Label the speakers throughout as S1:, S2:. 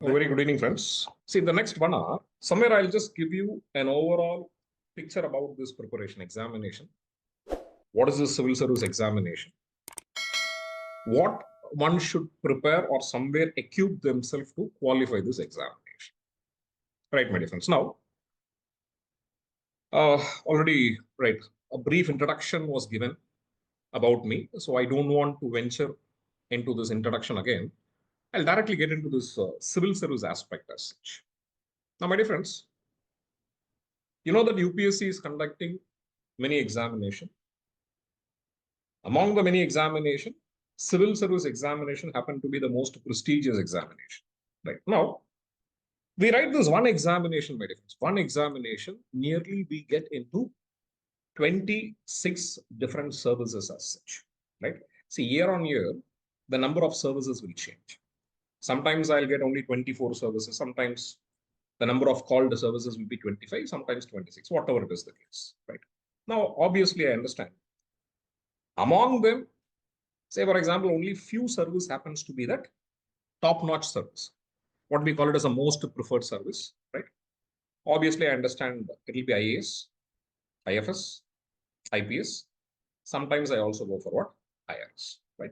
S1: A very good evening, friends. See, the next 1 hour, somewhere I'll just give you an overall picture about this preparation examination. What is the civil service examination? What one should prepare or somewhere equip themselves to qualify this examination. Right, my dear friends. Now, already, right, a brief introduction was given about me. So I don't want to venture into this introduction again. I'll directly get into this civil service aspect as such. Now, my dear friends, you know that UPSC is conducting many examinations. Among the many examinations, civil service examination happened to be the most prestigious examination. Right now, we write this one examination, my difference. One examination, nearly we get into 26 different services as such. Right? See, year on year, the number of services will change. Sometimes I'll get only 24 services. Sometimes the number of called services will be 25, sometimes 26, whatever it is the case. Right? Now, obviously, I understand. Among them, say, for example, only few service happens to be that top-notch service. What we call it as a most preferred service, right? Obviously, I understand it will be IAS, IFS, IPS. Sometimes I also go for what? IRS, right?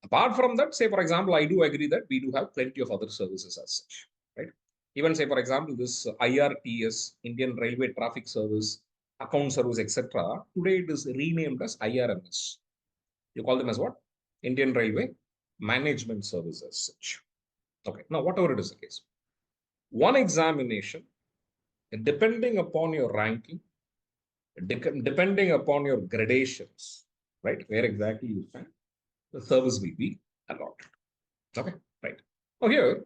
S1: Apart from that, say, for example, I do agree that we do have plenty of other services as such, right? Even say, for example, this IRTS, Indian Railway Traffic Service, Account Service, etc. Today it is renamed as IRMS. You call them as what? Indian Railway Management Service as such. Okay, now whatever it is the case. One examination, depending upon your ranking, depending upon your gradations, right, where exactly you stand, the service will be allotted. Okay, right. Now here,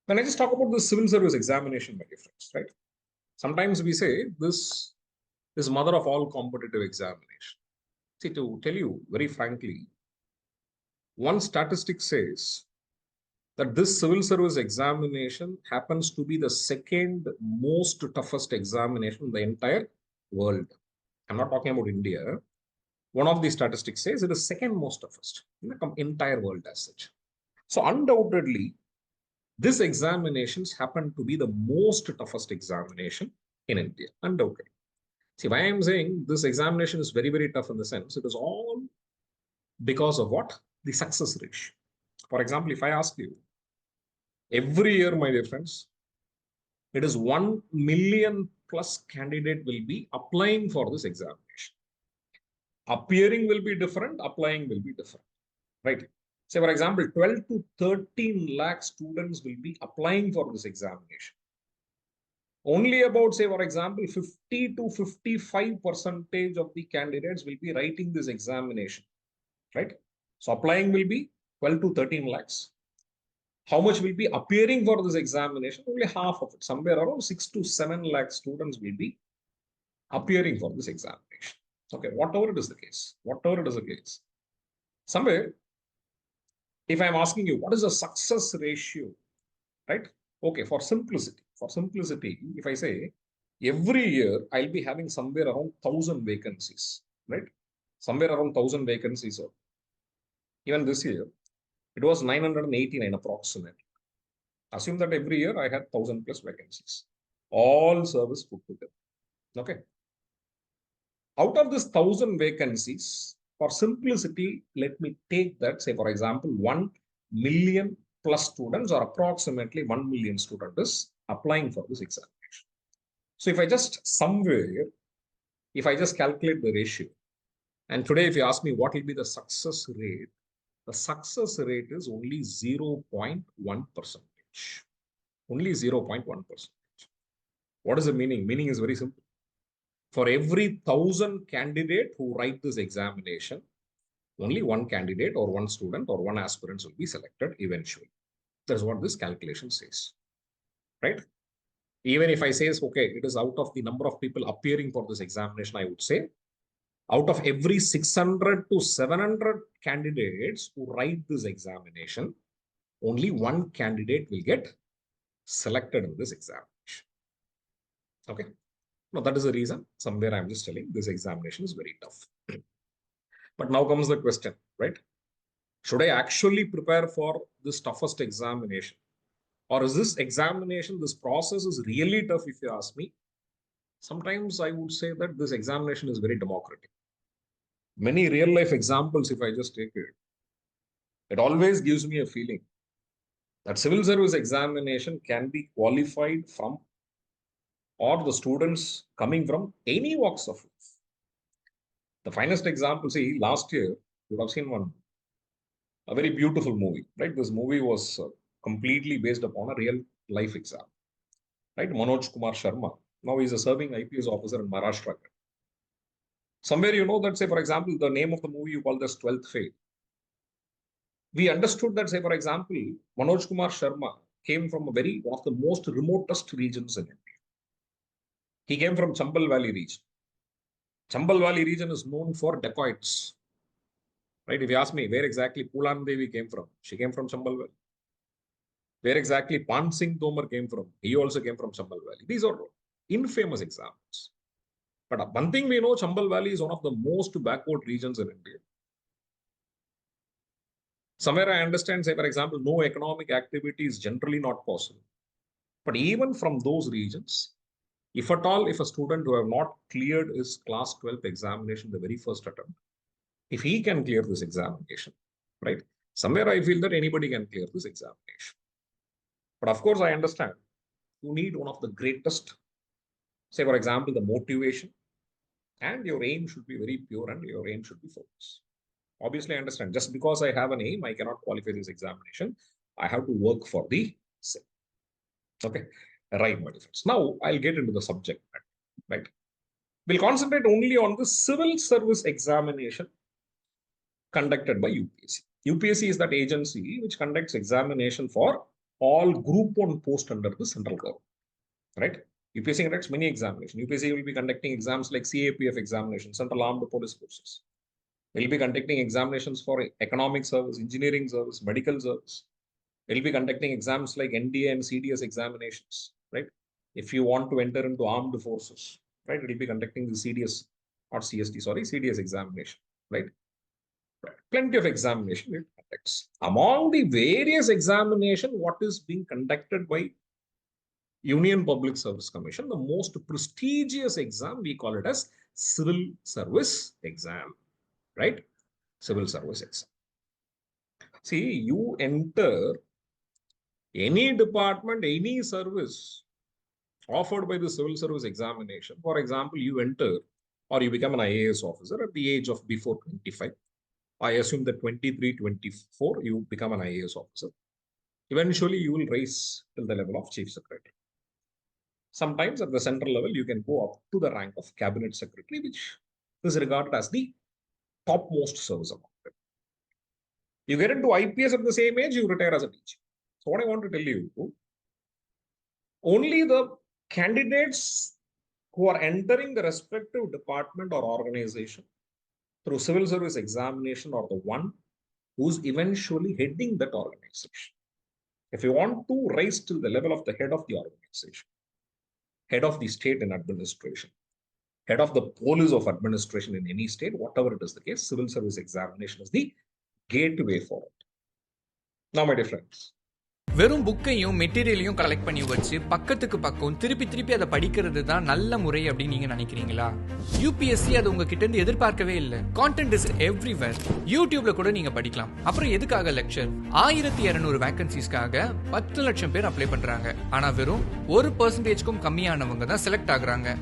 S1: when I just talk about the civil service examination, my dear friends, right? Sometimes we say this is mother of all competitive examination. See, to tell you very frankly, one statistic says that this civil service examination happens to be the second most toughest examination in the entire world. I'm not talking about India. One of the statistics says it is second most toughest in the entire world as such. So undoubtedly, this examinations happen to be the most toughest examination in India, undoubtedly. See, why I'm saying this examination is very, very tough in the sense, it is all because of what? The success ratio. For example, if I ask you, every year, my dear friends, it is 1 million plus candidate will be applying for this examination. Appearing will be different, applying will be different, right? Say, for example, 12 to 13 lakh students will be applying for this examination. Only about, say, for example, 50 to 55% of the candidates will be writing this examination, right? So applying will be 12 to 13 lakhs. How much will be appearing for this examination? Only half of it. Somewhere around 6 to 7 lakh students will be appearing for this examination. Okay, whatever it is the case, somewhere, if I'm asking you, what is the success ratio, right? Okay, for simplicity, if I say every year I'll be having somewhere around 1,000 vacancies, right? Somewhere around 1,000 vacancies. Even this year, it was 989 approximately. Assume that every year I had 1,000 plus vacancies, all service put together. Okay. Out of this 1,000 vacancies, for simplicity, let me take that, say, for example, 1 million plus students or approximately 1 million students applying for this examination. So if I just calculate the ratio, and today if you ask me what will be the success rate, the success rate is only 0.1%. Only 0.1%. What is the meaning? Meaning is very simple. For every 1,000 candidate who write this examination, only one candidate or one student or one aspirant will be selected eventually. That's what this calculation says, right? Even if I say, okay, it is out of the number of people appearing for this examination, I would say, out of every 600 to 700 candidates who write this examination, only one candidate will get selected in this examination. Okay. Now, that is the reason somewhere I'm just telling this examination is very tough. But now comes the question, right? Should I actually prepare for this toughest examination? Or is this examination, this process is really tough if you ask me? Sometimes I would say that this examination is very democratic. Many real life examples, if I just take it, it always gives me a feeling that civil service examination can be qualified from, or the students coming from any walks of life. The finest example, see, last year, you would have seen a very beautiful movie, right? This movie was completely based upon a real life exam, right? Manoj Kumar Sharma, now he's a serving IPS officer in Maharashtra. Somewhere you know that, say, for example, the name of the movie you call this 12th Fail. We understood that, say, for example, Manoj Kumar Sharma came from one of the most remotest regions in India. He came from Chambal Valley region. Chambal Valley region is known for dacoits. Right? If you ask me where exactly Pulan Devi came from, she came from Chambal Valley. Where exactly Pan Singh Tomar came from, he also came from Chambal Valley. These are infamous examples. But one thing we know, Chambal Valley is one of the most backward regions in India. Somewhere I understand, say, for example, no economic activity is generally not possible. But even from those regions, if at all, if a student who have not cleared his class 12th examination, the very first attempt, if he can clear this examination, right? Somewhere I feel that anybody can clear this examination. But of course, I understand you need one of the greatest, say, for example, the motivation, and your aim should be very pure and your aim should be focused. Obviously, I understand just because I have an aim, I cannot qualify this examination. I have to work for the same. Okay, right, my friends. Now I'll get into the subject matter, right? We'll concentrate only on the civil service examination conducted by UPSC. UPSC is that agency which conducts examination for all Group 1 posts under the central government, right? UPSC conducts many examinations. UPSC will be conducting exams like CAPF examination, Central Armed Police Forces. We'll be conducting examinations for economic service, engineering service, medical service. We'll be conducting exams like NDA and CDS examinations, right? If you want to enter into armed forces, right, we'll be conducting the CDS or CST, sorry, CDS examination, right? Plenty of examination it conducts. Among the various examination, what is being conducted by Union Public Service Commission, the most prestigious exam, we call it as Civil Service Exam, right? Civil Service Exam. See, you enter any department, any service offered by the Civil Service Examination. For example, you enter or you become an IAS officer at the age of before 25. I assume that 23, 24, you become an IAS officer. Eventually, you will rise till the level of Chief Secretary. Sometimes at the central level, you can go up to the rank of Cabinet Secretary, which is regarded as the topmost service among them. You get into IPS at the same age, you retire as a teacher. So what I want to tell you, only the candidates who are entering the respective department or organization through civil service examination are the one who's eventually heading that organization. If you want to rise to the level of the head of the organization, head of the state in administration, head of the police of administration in any state, whatever it is the case, civil service examination is the gateway for it. Now, my dear friends,
S2: வெறும் புக்கையும் மெட்டீரியலையும் collect பண்ணி வச்சு பக்கத்துக்கு பக்கம் திருப்பி அதை படிக்கிறது தான் நல்ல முறை அப்படின்னு நீங்க நினைக்கிறீங்களா? யூபிஎஸ்சி அது உங்ககிட்ட இருந்து எதிர்பார்க்கவே இல்லை. Content is everywhere. யூடியூப்ல கூட நீங்க படிக்கலாம். அப்புறம் எதுக்காக லெக்சர்? 1200 வேகன்சிஸ்க்காக 10 லட்சம் பேர் அப்ளை பண்றாங்க. ஆனா வெறும் 1% கம்மியானவங்க தான் செலக்ட் ஆகுறாங்க.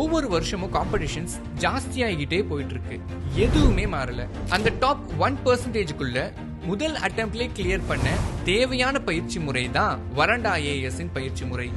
S2: ஒவ்வொரு வருஷமும் காம்படிஷன்ஸ் ஜாஸ்தியாகிட்டே போயிட்டு இருக்கு. எதுவுமே மாறல. அந்த டாப் 1%க்குள்ள முதல் அட்டெம்ப்ட்ல கிளியர் பண்ண தேவையான பயிற்சி முறை தான் வராண்டா IAS இன் பயிற்சி முறை.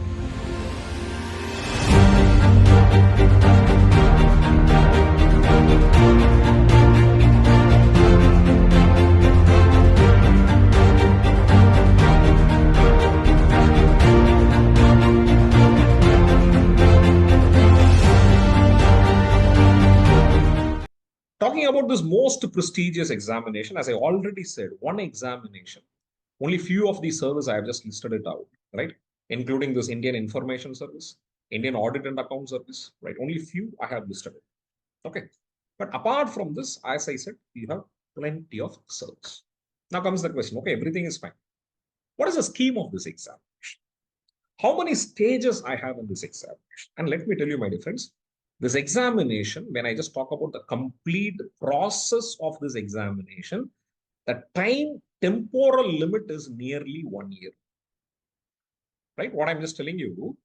S1: Talking about this most prestigious examination, as I already said, one examination, only few of these services I have just listed it out, right? Including this Indian Information Service, Indian Audit and Account Service, right? Only few I have listed it. Okay. But apart from this, as I said, you have plenty of services. Now comes the question, okay, everything is fine. What is the scheme of this examination? How many stages I have in this examination? And let me tell you, my dear friends, this examination, when I just talk about the complete process of this examination, the time temporal limit is nearly 1 year. Right? What I'm just telling you,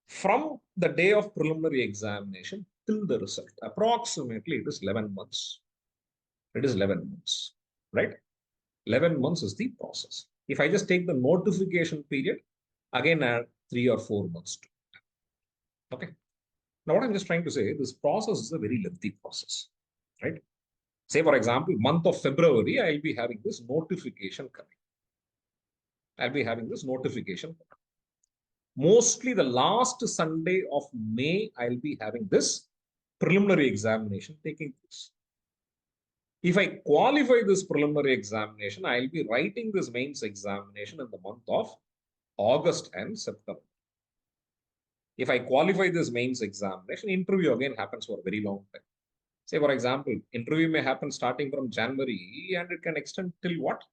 S1: from the day of preliminary examination till the result, approximately it is 11 months. It is 11 months, right? 11 months is the process. If I just take the notification period, again add 3 or 4 months to it. Okay. Now, what I'm just trying to say, this process is a very lengthy process, right? Say, for example, month of February, I'll be having this notification coming. I'll be having this notification. Mostly the last Sunday of May, I'll be having this preliminary examination taking place. If I qualify this preliminary examination, I'll be writing this mains examination in the month of August and September. If I qualify this mains examination, interview again happens for a very long time. Say, for example, interview may happen starting from January and it can extend till what?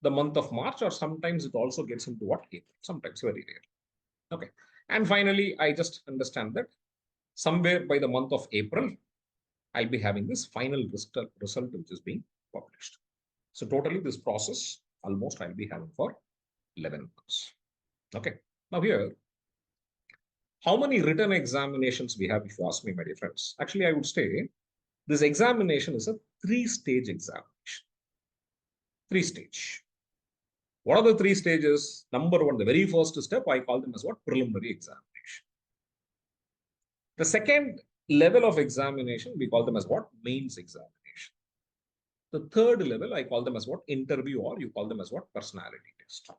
S1: The month of March, or sometimes it also gets into what? April, sometimes very rare. Okay. And finally, I just understand that somewhere by the month of April, I'll be having this final result which is being published. So totally this process, almost I'll be having for 11 months. Okay. Now here, how many written examinations we have, if you ask me, my dear friends? Actually, I would say this examination is a 3-stage examination. 3-stage. What are the 3 stages? Number 1, the very first step, I call them as what? Preliminary examination. The second level of examination, we call them as what? Mains examination. The third level, I call them as what? Interview, or you call them as what? Personality test.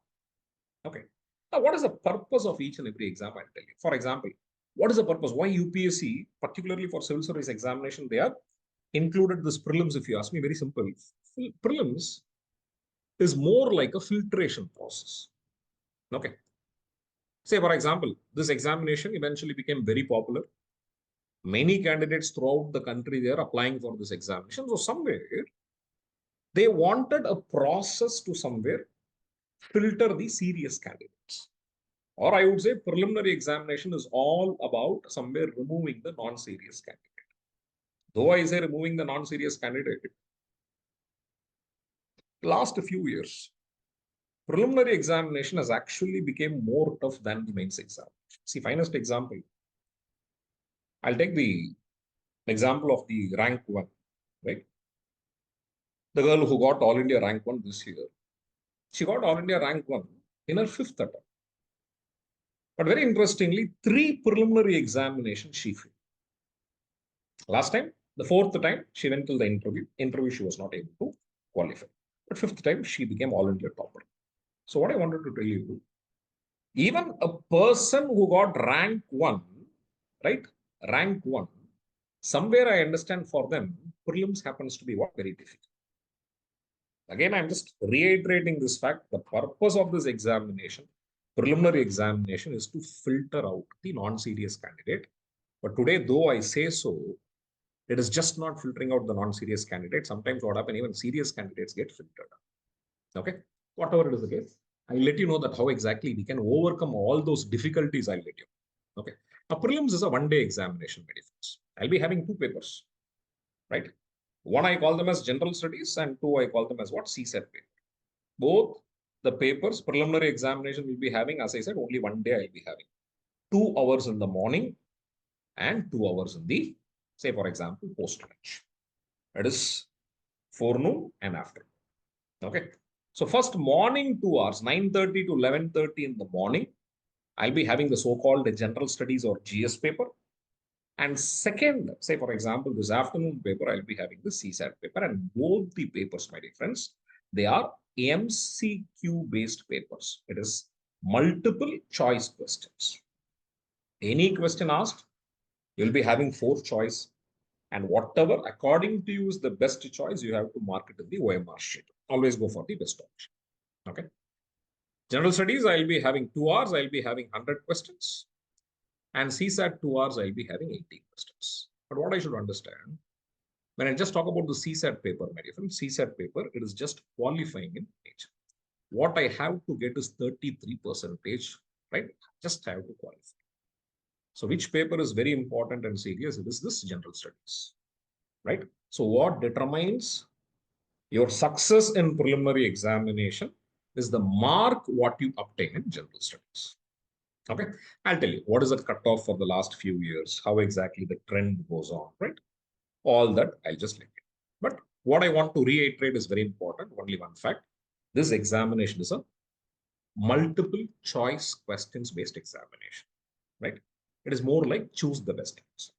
S1: Okay. Now, what is the purpose of each and every exam? I'll tell you. For example, what is the purpose? Why UPSC, particularly for civil service examination, they have included this prelims, if you ask me? Very simple. Prelims is more like a filtration process. Okay. Say, for example, this examination eventually became very popular. Many candidates throughout the country, they are applying for this examination. So somewhere they wanted a process to somewhere filter the serious candidates. Or I would say preliminary examination is all about somewhere removing the non-serious candidate. Though I say removing the non-serious candidate, last few years, preliminary examination has actually become more tough than the mains examination. See, finest example, I'll take the example of the rank 1, right? The girl who got All India rank 1 this year, she got All India rank 1 in her 5th attempt. But very interestingly, 3 preliminary examinations she failed. Last time, the 4th time, she went till the interview. Interview, she was not able to qualify. But 5th time, she became All India topper. So what I wanted to tell you, even a person who got rank 1, right? Rank 1, somewhere I understand for them, prelims happens to be what? Very difficult. Again, I'm just reiterating this fact. The purpose of this examination, preliminary examination, is to filter out the non-serious candidate. But today, though I say so, it is just not filtering out the non-serious candidate. Sometimes what happens, even serious candidates get filtered. Okay, whatever it is the case, I'll let you know that how exactly we can overcome all those difficulties. I'll let you. Okay, now prelims is a 1-day examination, my friends. I'll be having 2 papers, right? 1 I call them as general studies, and 2 I call them as what? CSAT paper. Both the papers, preliminary examination will be having, as I said, only 1 day I'll be having. 2 hours in the morning and 2 hours in the, say for example, post-lunch. That is forenoon and afternoon. Okay. So first morning 2 hours, 9:30 to 11:30 in the morning, I'll be having the so-called general studies or GS paper. And second, say for example, this afternoon paper, I'll be having the CSAT paper. And both the papers, my dear friends, they are MCQ based papers. It is multiple choice questions. Any question asked, you'll be having 4 choice. And whatever, according to you, is the best choice, you have to mark it in the OMR sheet. Always go for the best option. Okay. General studies, I'll be having 2 hours. I'll be having 100 questions. And CSAT 2 hours, I'll be having 80 questions. But what I should understand, When I just talk about the CSAT paper, my dear friend, CSAT paper, it is just qualifying in nature. What I have to get is 33%, right? Just have to qualify. So which paper is very important and serious? It is this general studies, right? So what determines your success in preliminary examination is the mark what you obtain in general studies. Okay, I'll tell you what is the cutoff for the last few years, how exactly the trend goes on, right? All that I'll just let you. But what I want to reiterate is very important. Only one fact: this examination is a multiple choice questions based examination, right? It is more like choose the best answer.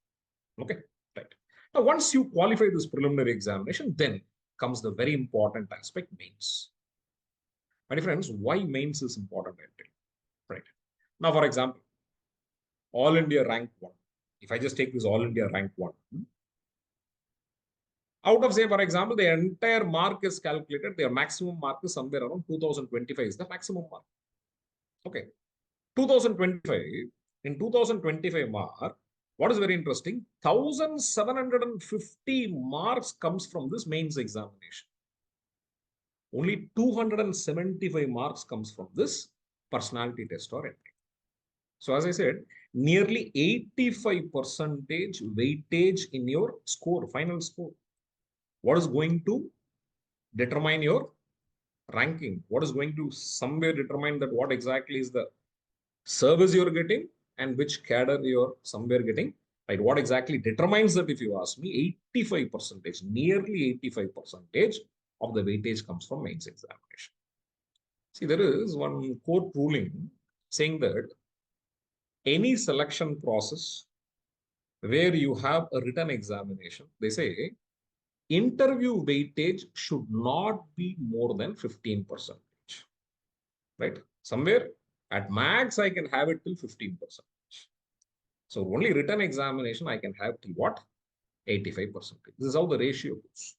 S1: Okay, right. Now, once you qualify this preliminary examination, then comes the very important aspect, mains. My dear friends, why mains is important? Right. Now, for example, All India rank 1. If I just take this All India rank 1, out of, say, for example, the entire mark is calculated, their maximum mark is somewhere around 2025 is the maximum mark. Okay. 2025, in 2025 mark, what is very interesting, 1750 marks comes from this mains examination. Only 275 marks comes from this personality test or entry. So as I said, nearly 85% weightage in your score, final score. What is going to determine your ranking? What is going to somewhere determine that what exactly is the service you're getting and which cadre you're somewhere getting, right? What exactly determines that, if you ask me, 85%, nearly 85% of the weightage comes from mains examination. See, there is one court ruling saying that any selection process where you have a written examination, they say interview weightage should not be more than 15%, right? Somewhere at max, I can have it till 15%. So only written examination, I can have till what? 85%. This is how the ratio goes.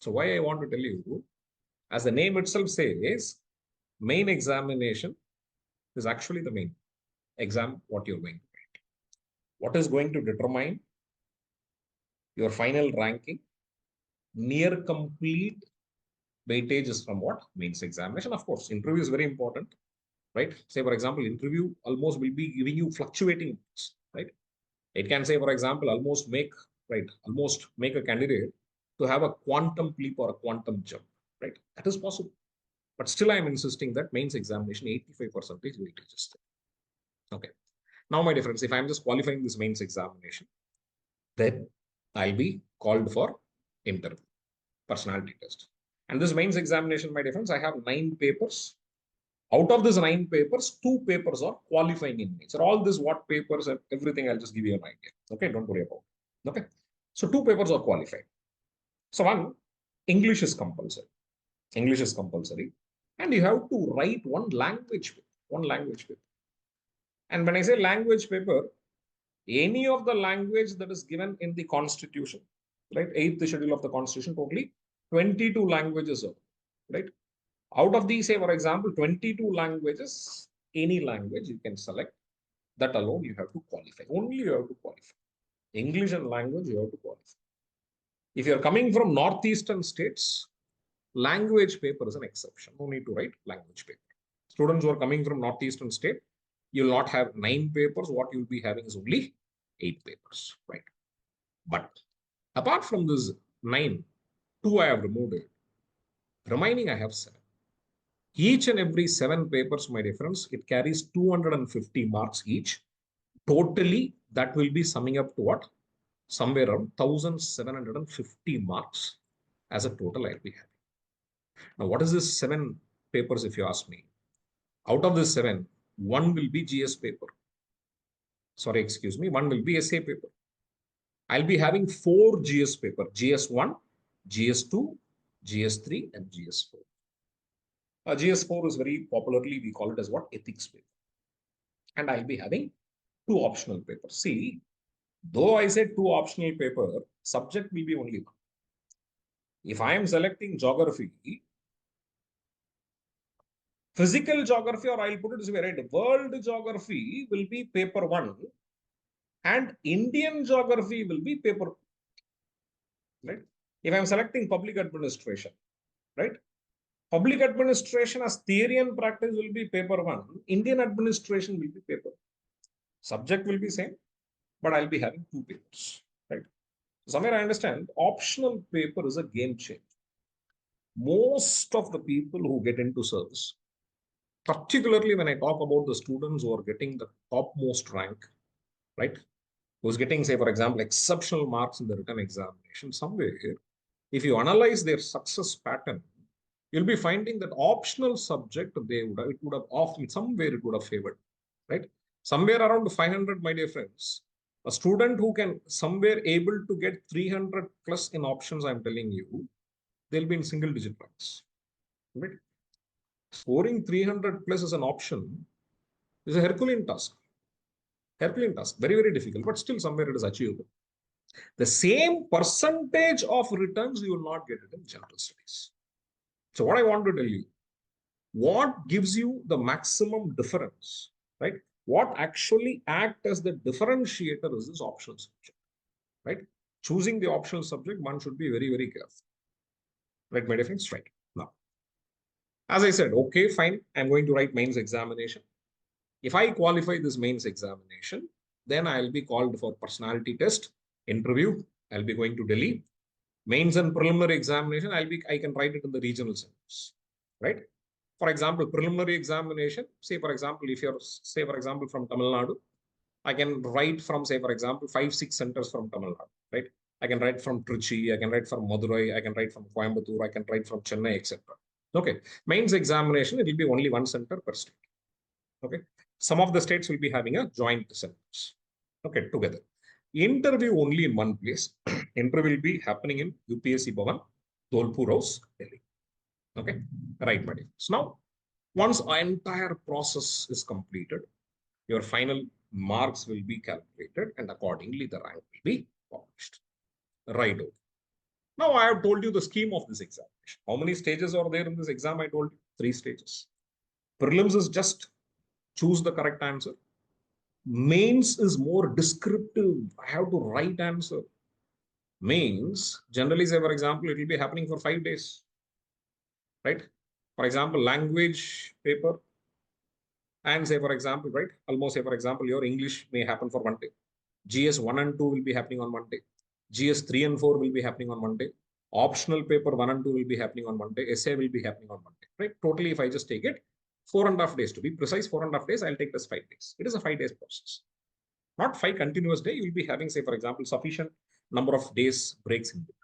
S1: So why I want to tell you, as the name itself says, main examination is actually the main exam, what you're going to write. What is going to determine your final ranking? Near complete weightage is from what? Mains examination. Of course, interview is very important, right? Say, for example, interview almost will be giving you fluctuating marks, right? It can say, for example, almost make a candidate to have a quantum leap or a quantum jump, right? That is possible. But still, I'm insisting that mains examination, 85% weightage is there. Okay. Now, my dear friends, if I'm just qualifying this mains examination, then I'll be called for interview, personality test. And this mains examination, my dear friends, I have 9 papers. Out of these 9 papers, 2 papers are qualifying in nature. All this, what papers and everything, I'll just give you an idea. Okay, don't worry about it. Okay, so 2 papers are qualified. So one, English is compulsory. English is compulsory, and you have to write one language paper. And when I say language paper, any of the language that is given in the Constitution, right? 8th schedule of the Constitution, totally 22 languages are, right? Out of these, say, for example, 22 languages, any language you can select, that alone you have to qualify. Only you have to qualify. English and language, you have to qualify. If you're coming from northeastern states, language paper is an exception. No need to write language paper. Students who are coming from northeastern state, you'll not have 9 papers. What you'll be having is only 8 papers, right? But apart from this 9, 2 I have removed it. Remaining, I have 7. Each and every 7 papers, my dear friends, it carries 250 marks each. Totally, that will be summing up to what? Somewhere around 1750 marks as a total I'll be having. Now, what is this 7 papers, if you ask me? Out of this 7, 1 will be GS paper. Sorry, excuse me, 1 will be SA paper. I'll be having 4 GS paper, GS1, GS2, GS3, and GS4. GS4 is very popularly, we call it as what? Ethics paper. And I'll be having 2 optional papers. See, though I said 2 optional paper, subject will be only 1. If I am selecting geography, physical geography, or I'll put it this way, right? World geography will be paper 1 and Indian geography will be paper 2. Right? If I'm selecting public administration, right? Public administration as theory and practice will be paper 1. Indian administration will be paper. Subject will be same, but I'll be having 2 papers, right? Somewhere I understand optional paper is a game changer. Most of the people who get into service, particularly when I talk about the students who are getting the topmost rank, right? Who's getting, say, for example, exceptional marks in the written examination, somewhere, if you analyze their success pattern, you'll be finding that optional subject it would have often somewhere it would have favored, right? Somewhere around 500, my dear friends, a student who can somewhere able to get 300 plus in options, I'm telling you, they'll be in single digit ranks, right? Scoring 300 plus as an option is a Herculean task. Herculean task, very, very difficult, but still somewhere it is achievable. The same percentage of returns you will not get it in general studies. So what I want to tell you, what gives you the maximum difference, right? What actually act as the differentiator is this optional subject, right? Choosing the optional subject, one should be very, very careful, right, my dear friends? Right. Now, as I said, okay, fine, I'm going to write mains examination. If I qualify this mains examination, then I'll be called for personality test, interview. I'll be going to Delhi. Mains and preliminary examination, I can write it in the regional centers, right? For example, preliminary examination, say for example, if you're, say for example, from Tamil Nadu, I can write from, say for example, 5-6 centers from Tamil Nadu, right? I can write from Trichy, I can write from Madurai, I can write from Coimbatore, I can write from Chennai, etc. Okay, mains examination, it will be only 1 center per state. Okay, some of the states will be having a joint centers, okay, together. Interview only in one place. Interview will be happening in UPSC Bhavan, Dholpur House, Delhi. Okay, right, buddy. So now, once our entire process is completed, your final marks will be calculated and accordingly the rank will be published. Right. Okay. Now, I have told you the scheme of this examination. How many stages are there in this exam? I told you 3 stages. Prelims is just choose the correct answer. Mains is more descriptive. I have to write answer. Mains, generally say, for example, it will be happening for 5 days, right? For example, language paper, and say, for example, right, almost say, for example, your English may happen for 1 day. GS 1 and 2 will be happening on 1 day. GS 3 and 4 will be happening on 1 day. Optional paper 1 and 2 will be happening on 1 day. Essay will be happening on 1 day, right? Totally, if I just take it, 4.5 days. To be precise, 4.5 days, I'll take this 5 days. It is a 5 days process. Not 5 continuous days. You will be having, say, for example, sufficient number of days breaks in between.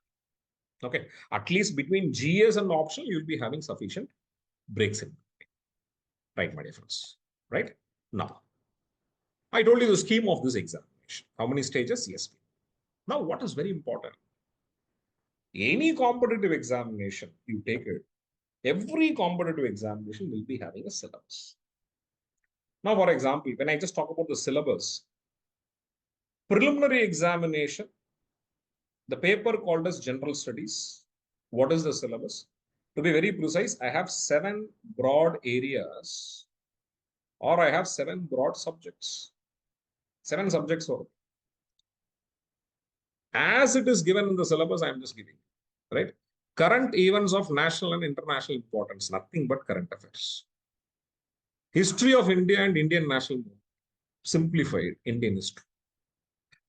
S1: Okay. At least between GS and optional, you'll be having sufficient breaks in between. Right, my dear friends. Right? Now, I told you the scheme of this examination. How many stages? Yes. Now, what is very important? Any competitive examination, you take it, every competitive examination will be having a syllabus. Now, for example, when I just talk about the syllabus, preliminary examination, the paper called as general studies. What is the syllabus? To be very precise, I have 7 broad areas, or I have 7 broad subjects. 7 subjects or as it is given in the syllabus, I am just giving, right? Current events of national and international importance, nothing but current affairs. History of India and Indian national movement, simplified Indian history.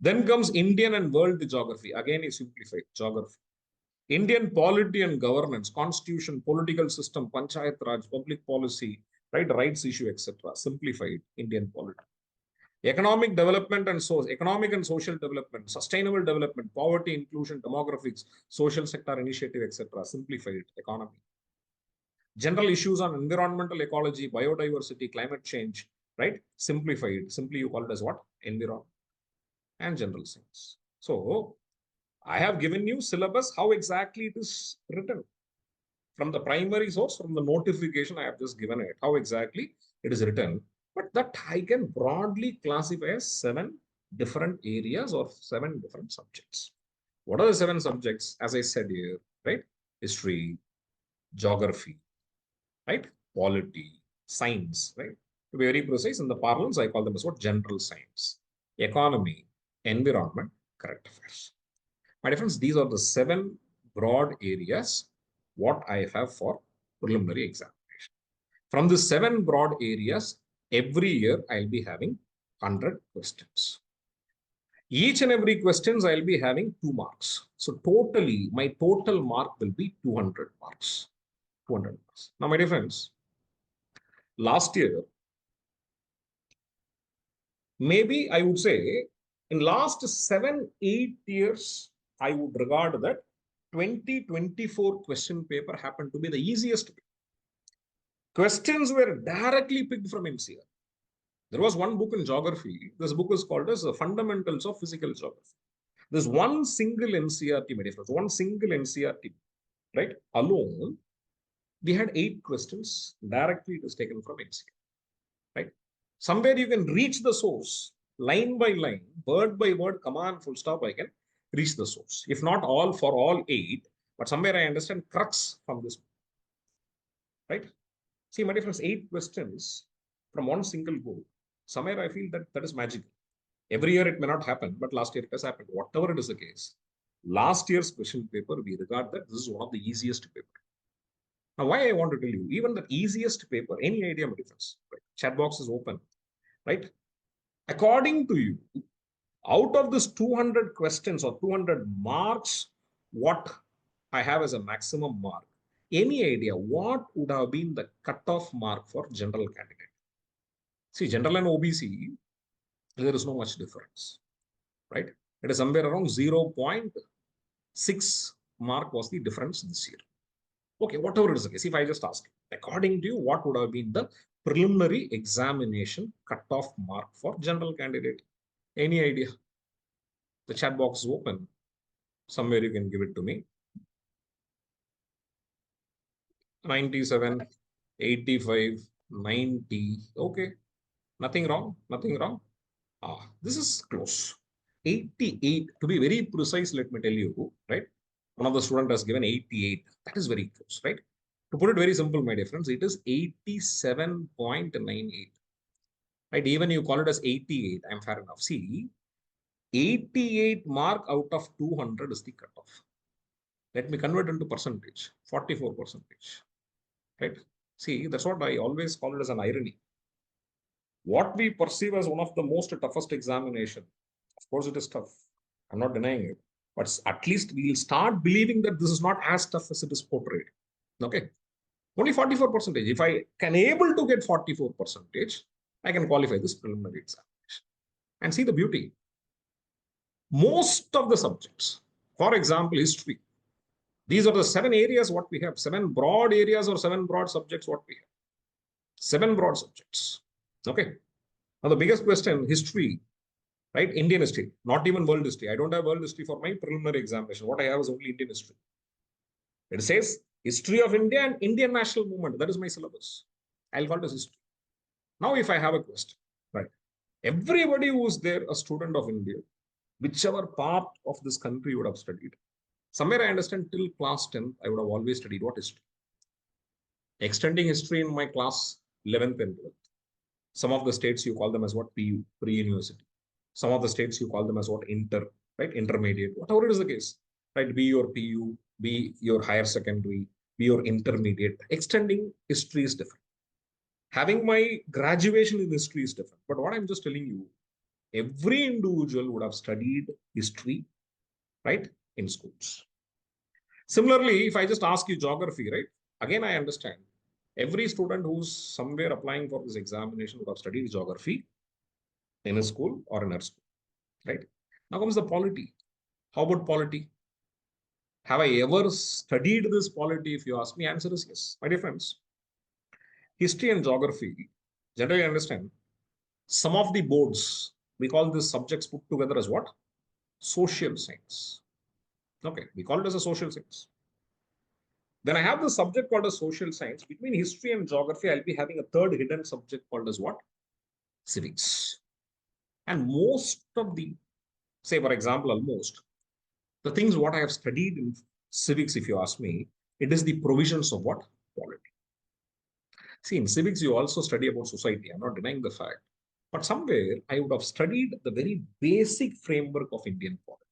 S1: Then comes Indian and world geography, again is simplified geography. Indian polity and governance, constitution, political system, panchayat raj, public policy, right, rights issue, etc. Simplified Indian polity. Economic development and economic and social development, sustainable development, poverty, inclusion, demographics, social sector initiative, etc. Simplified economy. General issues on environmental ecology, biodiversity, climate change, right? Simplified. Simply you call it as what? Environment and general science. So I have given you syllabus, how exactly it is written. From the primary source, from the notification, I have just given it, how exactly it is written. But that I can broadly classify as 7 different areas or 7 different subjects. What are the 7 subjects? As I said here, right? History, geography, right? Polity, science, right? To be very precise, in the parlance, I call them as what? General science, economy, environment, current affairs. My friends, these are the 7 broad areas what I have for preliminary examination. From the 7 broad areas, every year I'll be having 100 questions. Each and every questions I'll be having 2 marks. So totally, my total mark will be 200 marks. 200 marks. Now, my dear friends, last year, maybe I would say in last 7-8 years, I would regard that 2024 question paper happened to be the easiest. Questions were directly picked from NCR. There was one book in geography. This book is called as the Fundamentals of Physical Geography. There's one single NCRT, my dear friends, one single NCRT, right? Alone, we had 8 questions. Directly it was taken from NCR, right? Somewhere you can reach the source, line by line, word by word, command, full stop, I can reach the source. If not all for all 8, but somewhere I understand crux from this, right? See, my dear friends, 8 questions from one single book. Somewhere I feel that is magical. Every year it may not happen, but last year it has happened. Whatever it is the case, last year's question paper, we regard that this is one of the easiest paper. Now, why I want to tell you, even the easiest paper, any idea of difference, right? Chat box is open, right? According to you, out of this 200 questions or 200 marks, what I have as a maximum mark, any idea what would have been the cutoff mark for general candidate? See, general and OBC, there is no much difference, right? It is somewhere around 0.6 mark was the difference this year. Okay, whatever it is the case, if I just ask, according to you, what would have been the preliminary examination cutoff mark for general candidate? Any idea? The chat box is open. Somewhere you can give it to me. 97, 85, 90. Okay, nothing wrong, nothing wrong. This is close. 88, to be very precise, let me tell you, right? One of the students has given 88. That is very close, right? To put it very simple, my dear friends, it is 87.98. Right? Even you call it as 88, I'm fair enough. See, 88 mark out of 200 is the cutoff. Let me convert into percentage, 44 percentage. Right? See, that's what I always call it as an irony. What we perceive as one of the most toughest examination, of course it is tough. I'm not denying it. But at least we'll start believing that this is not as tough as it is portrayed. Okay. Only 44%. If I can able to get 44%, I can qualify this preliminary examination. And see the beauty. Most of the subjects, for example, history, these are the 7 areas what we have, 7 broad areas or 7 broad subjects what we have. 7 broad subjects. Okay. Now the biggest question, history, right? Indian history, not even world history. I don't have world history for my preliminary examination. What I have is only Indian history. It says history of India and Indian national movement. That is my syllabus. I'll call it as history. Now, if I have a question, right? Everybody who is there, a student of India, whichever part of this country would have studied, somewhere I understand till class 10th, I would have always studied what history. Extending history in my class 11th and 12th. Some of the states you call them as what? PU, pre-university. Some of the states you call them as what? Inter, right? Intermediate, whatever it is the case, right? Be your PU, be your higher secondary, be your intermediate. Extending history is different. Having my graduation in history is different. But what I'm just telling you, every individual would have studied history, right? In schools. Similarly, if I just ask you geography, right? Again, I understand. Every student who's somewhere applying for this examination would have studied geography in a school or in her school, right? Now comes the polity. How about polity? Have I ever studied this polity? If you ask me, answer is yes. My dear friends, history and geography, generally understand, some of the boards, we call these subjects put together as what? Social science. Okay, we call it as a social science. Then I have the subject called as social science. Between history and geography, I'll be having a third hidden subject called as what? Civics. And most of the, say for example, almost, the things what I have studied in civics, if you ask me, it is the provisions of what? Polity. See, in civics, you also study about society. I'm not denying the fact. But somewhere, I would have studied the very basic framework of Indian polity.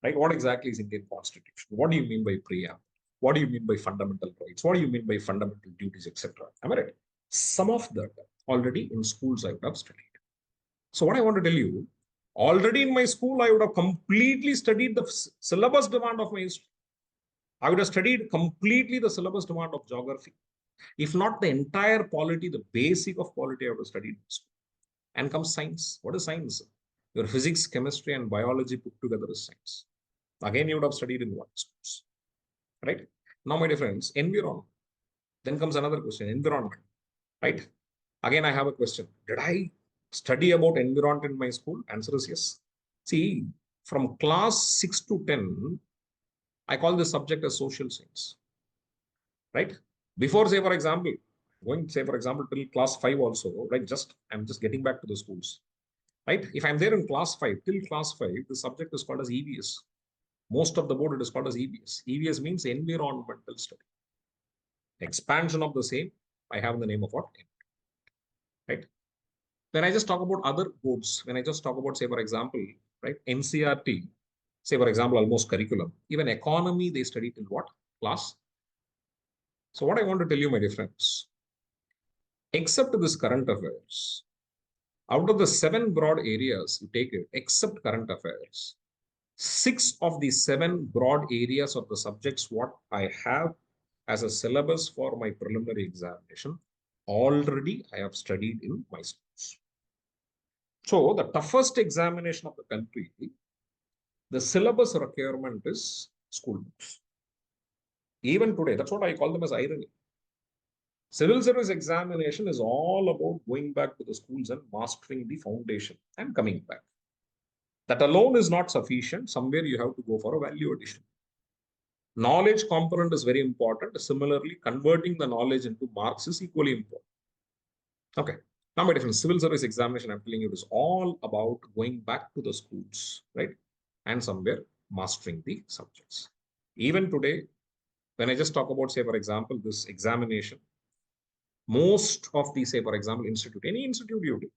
S1: right? What exactly is Indian Constitution? What do you mean by preamble? What do you mean by fundamental rights? What do you mean by fundamental duties, etc.? Am I right? Some of that already in schools I would have studied. So what I want to tell you, already in my school, I would have completely studied the syllabus demand of my history. I would have studied completely the syllabus demand of geography. If not the entire polity, the basic of polity, I would have studied in school. And comes science. What is science? Your physics, chemistry, and biology put together is science. Again, you would have studied in one schools, right? Now, my dear friends, environment. Then comes another question, environment, right? Again, I have a question. Did I study about environment in my school? Answer is yes. See, from class 6 to 10, I call this subject as social science, right? Before, say, for example, going, say, for example, till class 5 also, right? I'm just getting back to the schools, right? If I'm there in class 5, till class 5, the subject is called as EVS. Most of the board, it is called as EVS. EVS means environmental study. Expansion of the same, I have the name of what? Right? When I just talk about other boards, when I just talk about, say, for example, right, NCRT, say, for example, almost curriculum, even economy, they studied in what? Class. So what I want to tell you, my dear friends, except this current affairs, out of the 7 broad areas you take it, except current affairs, 6 of the 7 broad areas of the subjects what I have as a syllabus for my preliminary examination, already I have studied in my schools. So the toughest examination of the country, the syllabus requirement is school books. Even today, that's what I call them as irony. Civil service examination is all about going back to the schools and mastering the foundation and coming back. That alone is not sufficient. Somewhere you have to go for a value addition. Knowledge component is very important. Similarly, converting the knowledge into marks is equally important. Okay. Now, my different civil service examination, I'm telling you, it is all about going back to the schools, right? And somewhere mastering the subjects. Even today, when I just talk about, say, for example, this examination, most of the, say, for example, institute, any institute you do,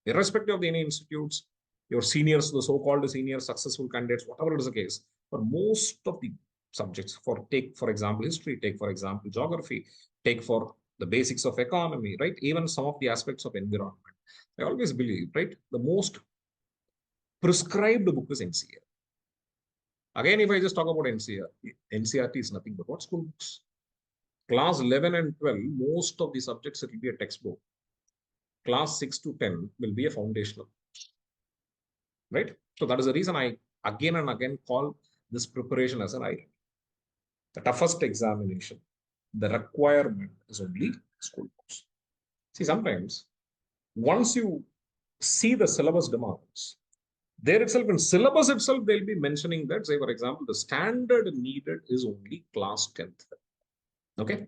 S1: irrespective of any institutes, your seniors, the so-called senior successful candidates, whatever it is the case, for most of the subjects, take, for example, history, take, for example, geography, take for the basics of economy, right? Even some of the aspects of environment. I always believe, right? The most prescribed book is NCR. Again, if I just talk about NCRT is nothing but what? School books. Class 11 and 12, most of the subjects, it will be a textbook. Class 6 to 10 will be a foundational, right? So that is the reason I again and again call this preparation as an irony. The toughest examination, the requirement is only school books. See, sometimes once you see the syllabus demands, there itself in syllabus itself, they'll be mentioning that, say, for example, the standard needed is only class 10th. Okay.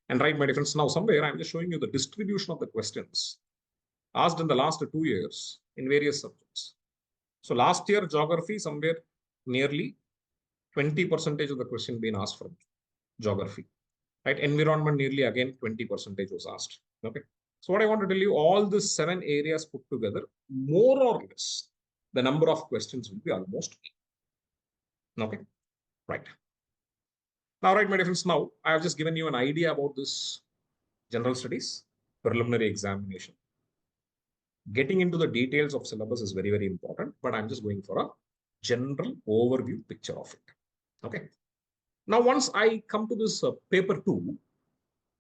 S1: And right, my dear friends, now somewhere I'm just showing you the distribution of the questions asked in the last 2 years in various subjects. So last year, geography, somewhere nearly 20% of the question being asked from geography, right? Environment, nearly again 20% was asked. Okay. So what I want to tell you, all these 7 areas put together, more or less, the number of questions will be almost equal. Okay. Right. Now, right, my dear friends, now I have just given you an idea about this general studies, preliminary examination. Getting into the details of syllabus is very, very important, but I'm just going for a general overview picture of it. Okay. Now, once I come to this paper 2,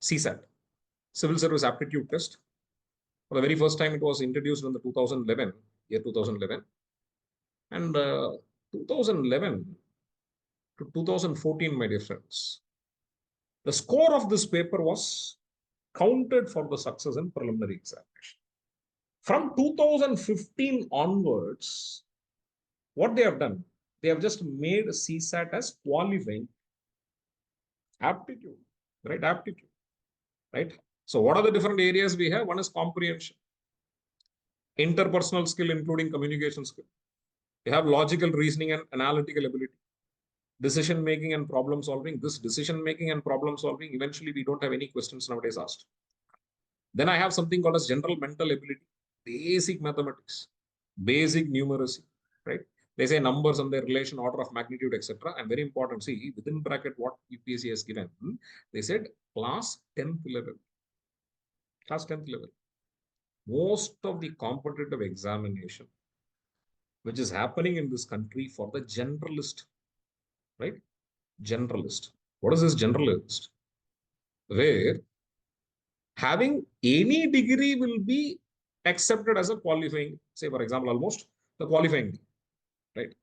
S1: CSAT, Civil Service Aptitude Test, for the very first time, it was introduced in the 2011, year 2011. And 2011 to 2014, my dear friends, the score of this paper was counted for the success in preliminary examination. From 2015 onwards, what they have done, they have just made CSAT as qualifying aptitude, right? Aptitude, right? So what are the different areas we have? One is comprehension, interpersonal skill, including communication skill. We have logical reasoning and analytical ability, decision making and problem solving. This decision making and problem solving, eventually we don't have any questions nowadays asked. Then I have something called as general mental ability, basic mathematics, basic numeracy, right? They say numbers and their relation, order of magnitude, etc. And very important, see, within bracket what UPSC has given, they said class 10th level. Class 10th level. Most of the competitive examination which is happening in this country for the generalist, right? Generalist. What is this generalist? Where having any degree will be accepted as a qualifying, say for example, almost the qualifying, right?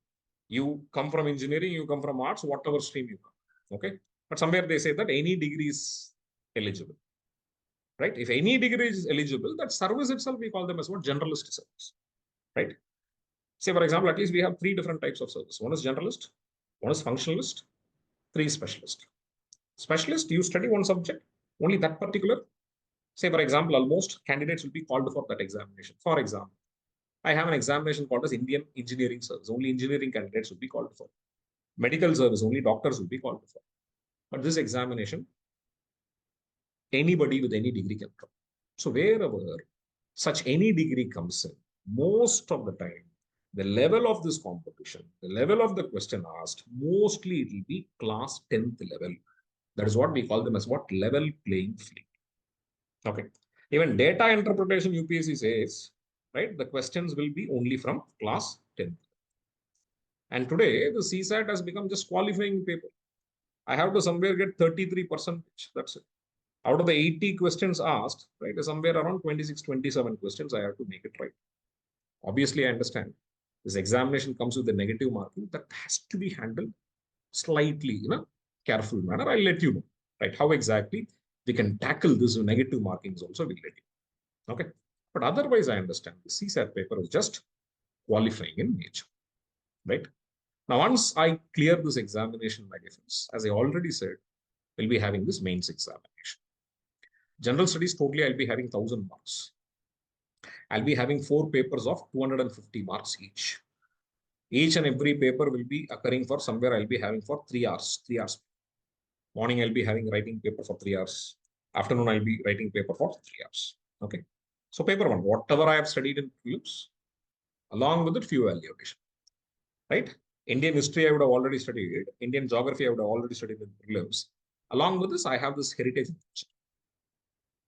S1: You come from engineering, you come from arts, whatever stream you come, okay? But somewhere they say that any degree is eligible, right? If any degree is eligible, that service itself, we call them as what? Generalist service, right? Say for example, at least we have three different types of service. One is generalist, one is functionalist, three specialist. Specialist, you study one subject, only that particular. Say for example, almost candidates will be called for that examination. For example, I have an examination called as Indian Engineering Service. Only engineering candidates will be called for. Medical service, only doctors will be called for. But this examination, anybody with any degree can come. So wherever such any degree comes in, most of the time, the level of this competition, the level of the question asked, mostly it will be class 10th level. That is what we call them as what? Level playing field. Okay. Even data interpretation UPSC says, right, the questions will be only from class 10th. And today, the CSAT has become just qualifying paper. I have to somewhere get 33%. That's it. Out of the 80 questions asked, right, somewhere around 26, 27 questions, I have to make it right. Obviously, I understand this examination comes with a negative marking that has to be handled slightly in a careful manner. I'll let you know, right, how exactly we can tackle this negative markings also, we'll let you. Okay. But otherwise, I understand the CSAT paper is just qualifying in nature, right? Now, once I clear this examination, my dear friends, as I already said, we'll be having this mains examination. General studies, totally, I'll be having 1000 marks. I'll be having 4 papers of 250 marks each. Each and every paper will be occurring for somewhere I'll be having for 3 hours. 3 hours. Morning, I'll be having writing paper for 3 hours. Afternoon, I'll be writing paper for 3 hours. Okay. So paper 1, whatever I have studied in prelims, along with it, few evaluation. Right? Indian history, I would have already studied it. Indian geography, I would have already studied in prelims. Along with this, I have this heritage.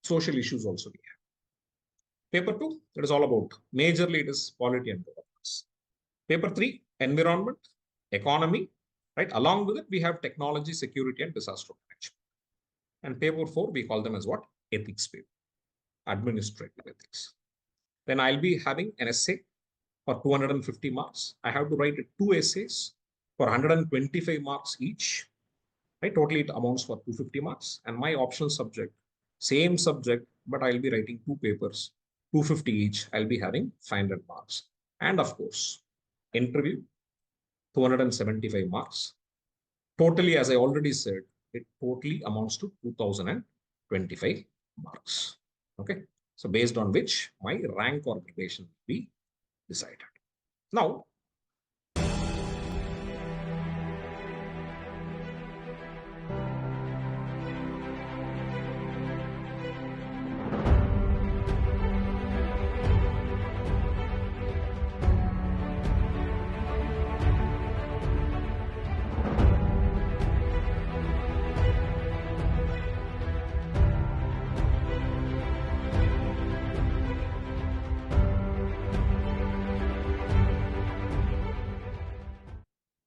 S1: Social issues also we have. Paper 2, it is all about, majorly it is polity and governance. Paper 3, environment, economy, right? Along with it, we have technology, security, and disaster management. And paper 4, we call them as what? Ethics paper, administrative ethics. Then I'll be having an essay for 250 marks. I have to write 2 essays for 125 marks each. Right? Totally, it amounts for 250 marks. And my optional subject, same subject, but I'll be writing 2 papers, 250 each. I'll be having 500 marks. And of course, interview, 275 marks. Totally, as I already said, it totally amounts to 2025 marks. Okay. So based on which my rank or gradation will be decided. Now,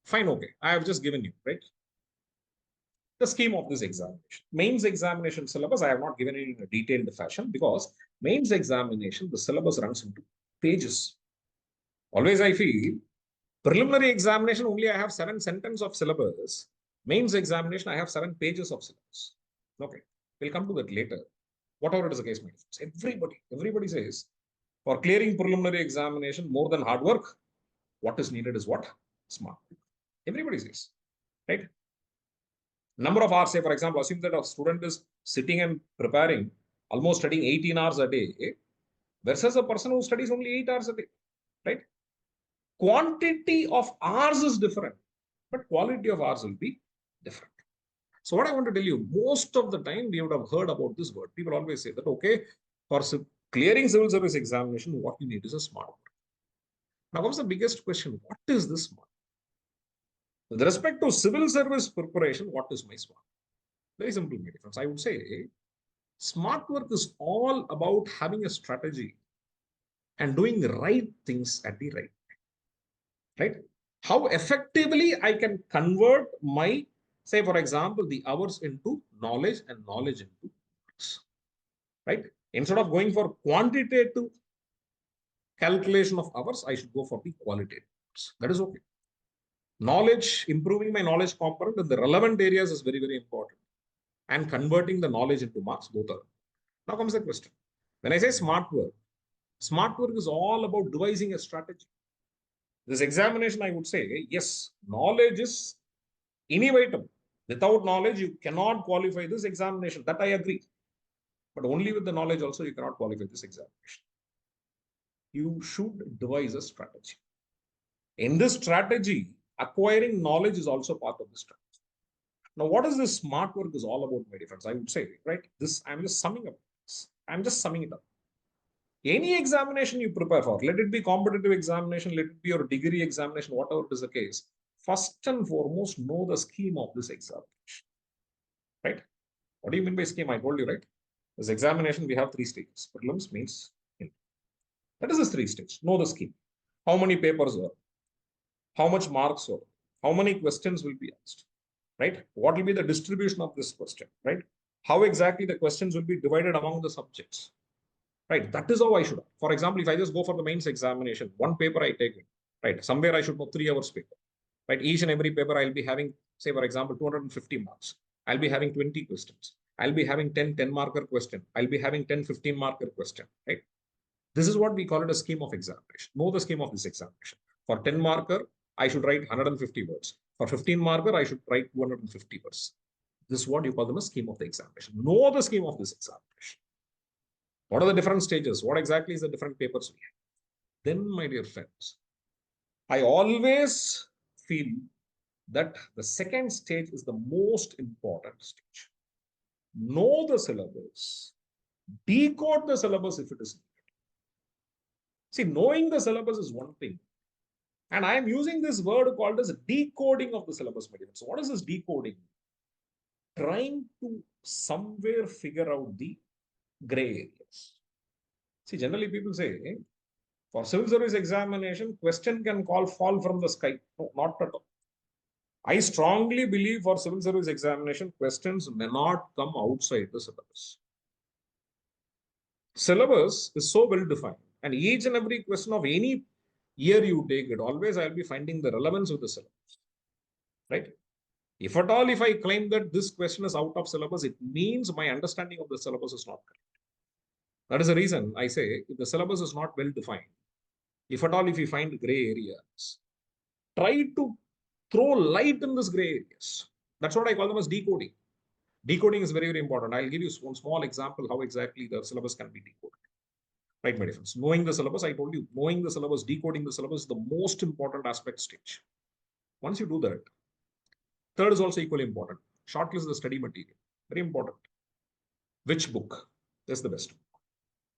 S1: fine, okay. I have just given you, right, the scheme of this examination. Mains examination syllabus, I have not given it in a detailed fashion because mains examination, the syllabus runs into pages. Always I feel, preliminary examination, only I have 7 sentences of syllabus. Mains examination, I have 7 pages of syllabus. Okay, we'll come to that later. Whatever it is the case, my friends, everybody says, for clearing preliminary examination, more than hard work, what is needed is what? Smart work. Everybody says, right? Number of hours, say for example, assume that a student is sitting and preparing, almost studying 18 hours a day, versus a person who studies only 8 hours a day, right? Quantity of hours is different, but quality of hours will be different. So what I want to tell you, most of the time we would have heard about this word. People always say that, okay, for clearing civil service examination, what you need is a smart work. Now comes the biggest question. What is this SMART? With respect to civil service preparation, what is my SMART? Very simple, my friends. I would say smart work is all about having a strategy and doing the right things at the right time, right? How effectively I can convert my, say, for example, the hours into knowledge and knowledge into marks, right? Instead of going for quantitative calculation of hours, I should go for the qualitative hours. That is okay. Knowledge, improving my knowledge component in the relevant areas is very, very important. And converting the knowledge into marks, both are. Now comes the question. When I say smart work is all about devising a strategy. This examination, I would say, yes, knowledge is inevitable. Without knowledge, you cannot qualify this examination. That I agree. But only with the knowledge also, you cannot qualify this examination. You should devise a strategy. In this strategy, acquiring knowledge is also part of the strategy. Now, what is this smart work is all about, my dear friends? I would say, right? This, I'm just summing up. I'm just summing it up. Any examination you prepare for, let it be competitive examination, let it be your degree examination, whatever it is the case, first and foremost, know the scheme of this examination, right? What do you mean by scheme? I told you, right? This examination, we have 3 stages: prelims, mains, interview. That is the 3 stages. Know the scheme. How many papers are? How much marks are? How many questions will be asked? Right? What will be the distribution of this question? Right? How exactly the questions will be divided among the subjects? Right? That is how I should. For example, if I just go for the mains examination, one paper I take it. Right? Somewhere I should know 3 hours paper. Right? Each and every paper I'll be having, say, for example, 250 marks. I'll be having 20 questions. I'll be having 10 marker question. I'll be having 10 15 marker question. Right? This is what we call it a scheme of examination. Know the scheme of this examination. For 10 marker, I should write 150 words. For 15 marker, I should write 250 words. This is what you call them a scheme of the examination. Know the scheme of this examination. What are the different stages? What exactly is the different papers we have? Then, my dear friends, I always feel that the second stage is the most important stage. Know the syllabus. Decode the syllabus if it is needed. See, knowing the syllabus is one thing. And I am using this word called as decoding of the syllabus. So what is this decoding? Trying to somewhere figure out the gray areas. See, generally people say, for civil service examination, question can fall from the sky. No, not at all. I strongly believe for civil service examination, questions may not come outside the syllabus. Syllabus is so well defined, and each and every question of any year you take it, always I'll be finding the relevance of the syllabus, right? If at all, if I claim that this question is out of syllabus, it means my understanding of the syllabus is not correct. That is the reason I say, if the syllabus is not well defined, if at all, if you find gray areas, try to throw light in this gray areas. That's what I call them as decoding. Decoding is very, very important. I'll give you one small example how exactly the syllabus can be decoded. Right, my difference. Knowing the syllabus, I told you, knowing the syllabus, decoding the syllabus is the most important aspect stage. Once you do that, third is also equally important. Shortlist the study material. Very important. Which book is the best book?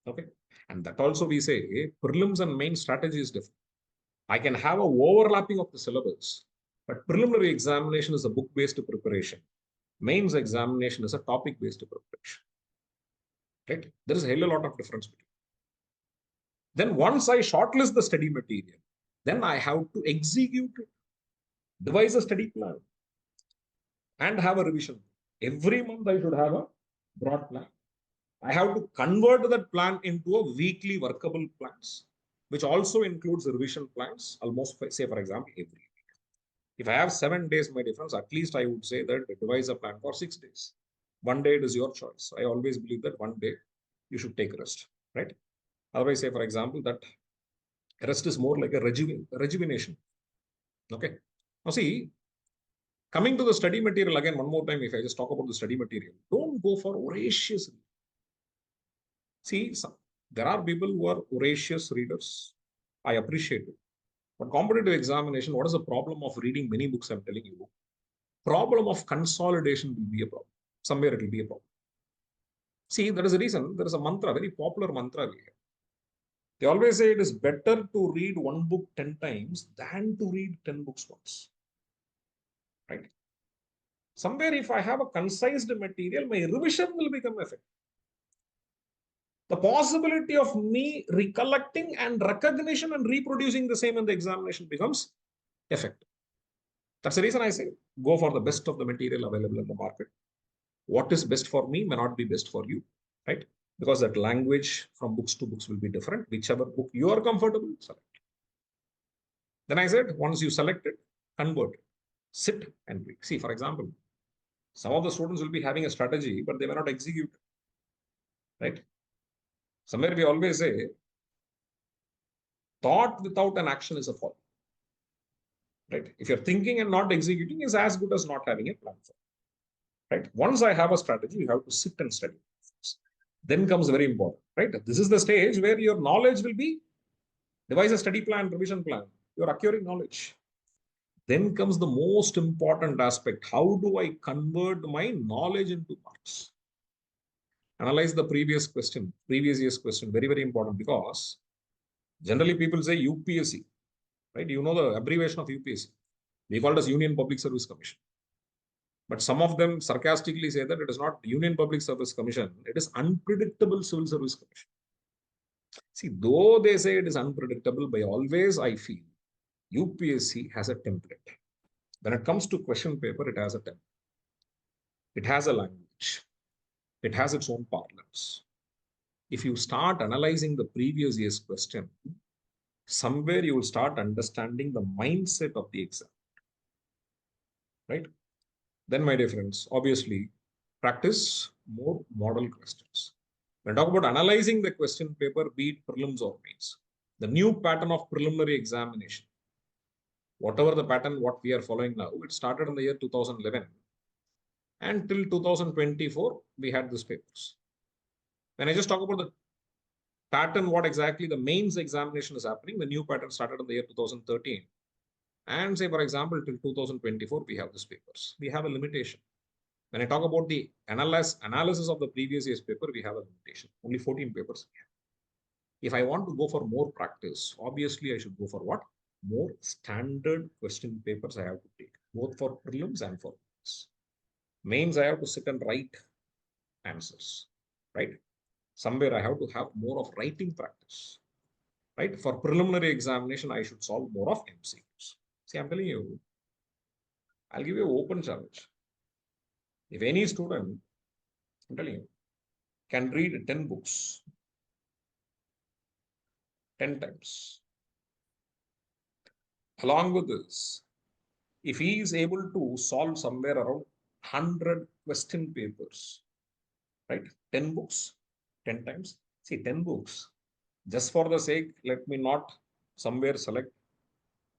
S1: Okay. And that also we say, prelims and main strategy is different. I can have a overlapping of the syllabus, but preliminary examination is a book-based preparation. Mains examination is a topic-based preparation. Right? There is a hell of a lot of difference between. Then once I shortlist the study material, then I have to execute it, devise a study plan, and have a revision. Every month I should have a broad plan. I have to convert that plan into a weekly workable plans, which also includes the revision plans, almost, say, for example, every week. If I have 7 days, my difference, at least I would say that devise a plan for 6 days. 1 day it is your choice. I always believe that 1 day you should take rest, right? Otherwise, say, for example, that rest is more like a rejuvenation. Okay. Now, see, coming to the study material again, one more time, if I just talk about the study material, don't go for voracious. See, there are people who are voracious readers. I appreciate it. But competitive examination, what is the problem of reading many books? I'm telling you, problem of consolidation will be a problem. Somewhere it will be a problem. See, there is a reason. There is a mantra, very popular mantra we have. They always say it is better to read one book 10 times than to read 10 books once. Right? Somewhere, if I have a concised material, my revision will become effective. The possibility of me recollecting and recognition and reproducing the same in the examination becomes effective. That's the reason I say go for the best of the material available in the market. What is best for me may not be best for you, right? Because that language from books to books will be different. Whichever book you are comfortable, select. Then I said, once you select it, convert it, sit and read. See, for example, some of the students will be having a strategy, but they may not execute it, right? Somewhere we always say, thought without an action is a fall. Right? If you're thinking and not executing, is as good as not having a plan for. Right? Once I have a strategy, you have to sit and study. Then comes very important. Right? This is the stage where your knowledge will be devise a study plan, revision plan. You're acquiring knowledge. Then comes the most important aspect. How do I convert my knowledge into marks? Analyze the previous year's question. Very, very important, because generally people say UPSC. Right? You know the abbreviation of UPSC. We call it as Union Public Service Commission. But some of them sarcastically say that it is not Union Public Service Commission, it is Unpredictable Civil Service Commission. See, though they say it is unpredictable, by always I feel UPSC has a template. When it comes to question paper, it has a template. It has a language. It has its own parlance. If you start analyzing the previous year's question, somewhere you will start understanding the mindset of the exam. Right? Then, my dear friends, obviously, practice more model questions. When I talk about analyzing the question paper, be it prelims or mains, the new pattern of preliminary examination, whatever the pattern what we are following now, it started in the year 2011. And till 2024, we had these papers. When I just talk about the pattern, what exactly the mains examination is happening, the new pattern started in the year 2013. And say, for example, till 2024, we have these papers. We have a limitation. When I talk about the analysis of the previous year's paper, we have a limitation. Only 14 papers. If I want to go for more practice, obviously I should go for what? More standard question papers I have to take, both for prelims and for mains. Mains, I have to sit and write answers, right? Somewhere I have to have more of writing practice, right? For preliminary examination, I should solve more of MCQs. See, I'm telling you, I'll give you an open challenge. If any student, I'm telling you, can read 10 books 10 times, along with this, if he is able to solve somewhere around 100 question papers, right? 10 books 10 times. See, 10 books, just for the sake, let me not somewhere select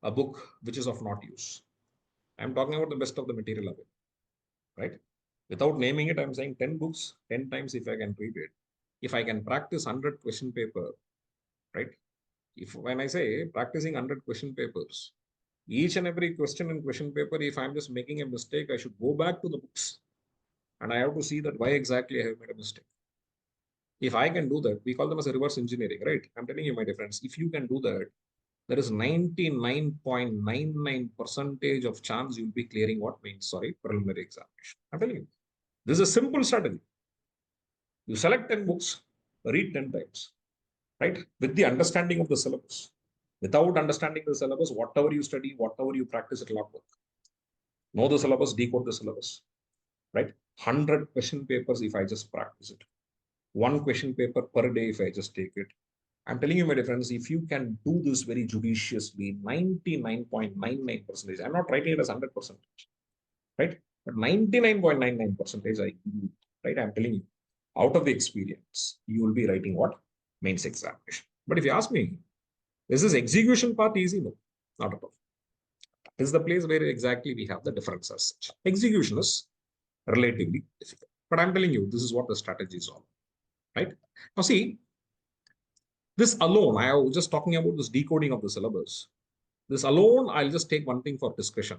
S1: a book which is of not use. I'm talking about the best of the material available, right? Without naming it, I'm saying 10 books, 10 times if I can read it. If I can practice 100 question paper, right? When I say practicing 100 question papers, each and every question in question paper, if I'm just making a mistake, I should go back to the books and I have to see that why exactly I have made a mistake. If I can do that, we call them as a reverse engineering, right? I'm telling you, my dear friends, if you can do that, there is 99.99% of chance you'll be clearing what means, preliminary examination. I'm telling you, this is a simple strategy. You select 10 books, read 10 times, right? With the understanding of the syllabus. Without understanding the syllabus, whatever you study, whatever you practice, it will not work. Know the syllabus, decode the syllabus, right? 100 question papers if I just practice it. One question paper per day if I just take it. I'm telling you, my dear friends, if you can do this very judiciously, 99.99%, I'm not writing it as 100%, right? But 99.99% I do, right? I'm telling you, out of the experience, you will be writing what? Mains examination. But if you ask me, is this execution part easy? No, not at all. This is the place where exactly we have the difference as such. Execution is relatively difficult. But I'm telling you, this is what the strategy is all. Right? Now see, this alone, I was just talking about this decoding of the syllabus. This alone, I'll just take one thing for discussion.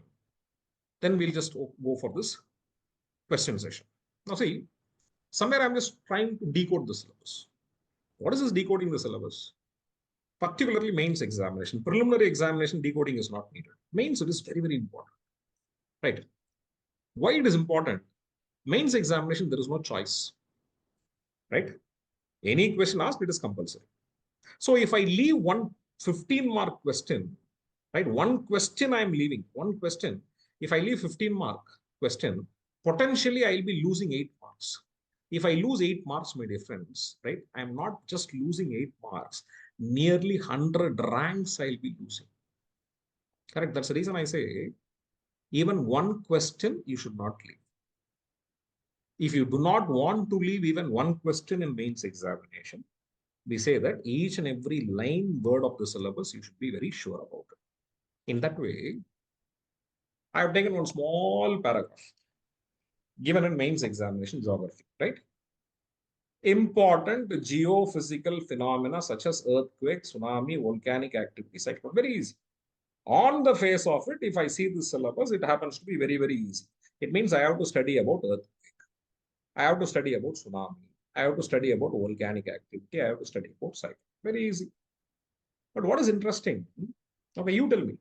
S1: Then we'll just go for this question session. Now see, somewhere I'm just trying to decode the syllabus. What is this decoding the syllabus? particularly mains examination. Preliminary examination decoding is not needed. Mains, it is very, very important, right? Why it is important? Mains examination, there is no choice, right? Any question asked, it is compulsory. So if I leave one 15-mark question, right? One question I am leaving, one question. If I leave 15-mark question, potentially I'll be losing 8 marks. If I lose 8 marks, my difference, right? I'm not just losing 8 marks, nearly 100 ranks I'll be losing. Correct? That's the reason I say, even one question you should not leave. If you do not want to leave even one question in mains examination, we say that each and every line word of the syllabus, you should be very sure about it. In that way, I have taken one small paragraph given in mains examination geography, right? Important geophysical phenomena such as earthquake, tsunami, volcanic activity, cyclone. Very easy. On the face of it, if I see this syllabus, it happens to be very, very easy. It means I have to study about earthquake. I have to study about tsunami. I have to study about volcanic activity. I have to study about cyclone. Very easy. But what is interesting? Okay, you tell me.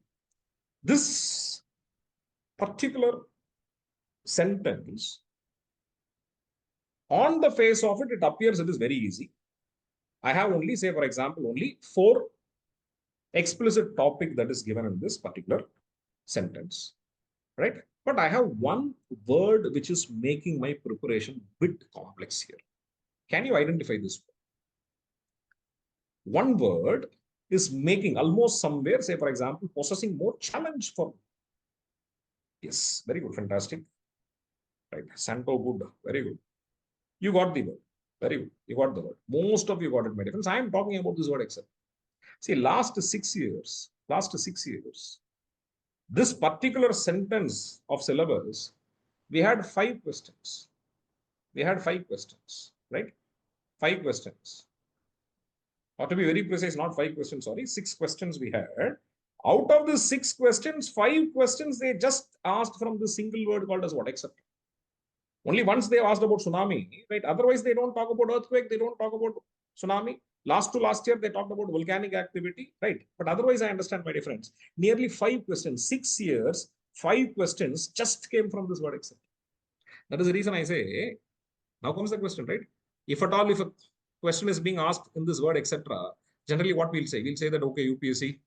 S1: This particular sentence, on the face of it, it appears it is very easy. I have only, say, for example, only 4 explicit topic that is given in this particular sentence, right? But I have one word which is making my preparation a bit complex here. Can you identify this word? One word is making almost somewhere, say, for example, possessing more challenge for me. Yes, very good, fantastic. Right, Santo, good, very good. You got the word, very good. You got the word. Most of you got it, my friends. I am talking about this word except. See, last 6 years, this particular sentence of syllabus, we had 5 questions. We had 5 questions, right? 5 questions. Or to be very precise, not 5 questions, sorry, 6 questions we had. Out of the 6 questions, 5 questions they just asked from the single word called as what? Except. Only once they asked about tsunami, right? Otherwise, they don't talk about earthquake, they don't talk about tsunami. Last year, they talked about volcanic activity, right? But otherwise, I understand my difference. Nearly 5 questions, 6 years, 5 questions just came from this word except. That is the reason I say, now comes the question, right? If at all, if a question is being asked in this word, etc., generally what we'll say that, okay, UPSC,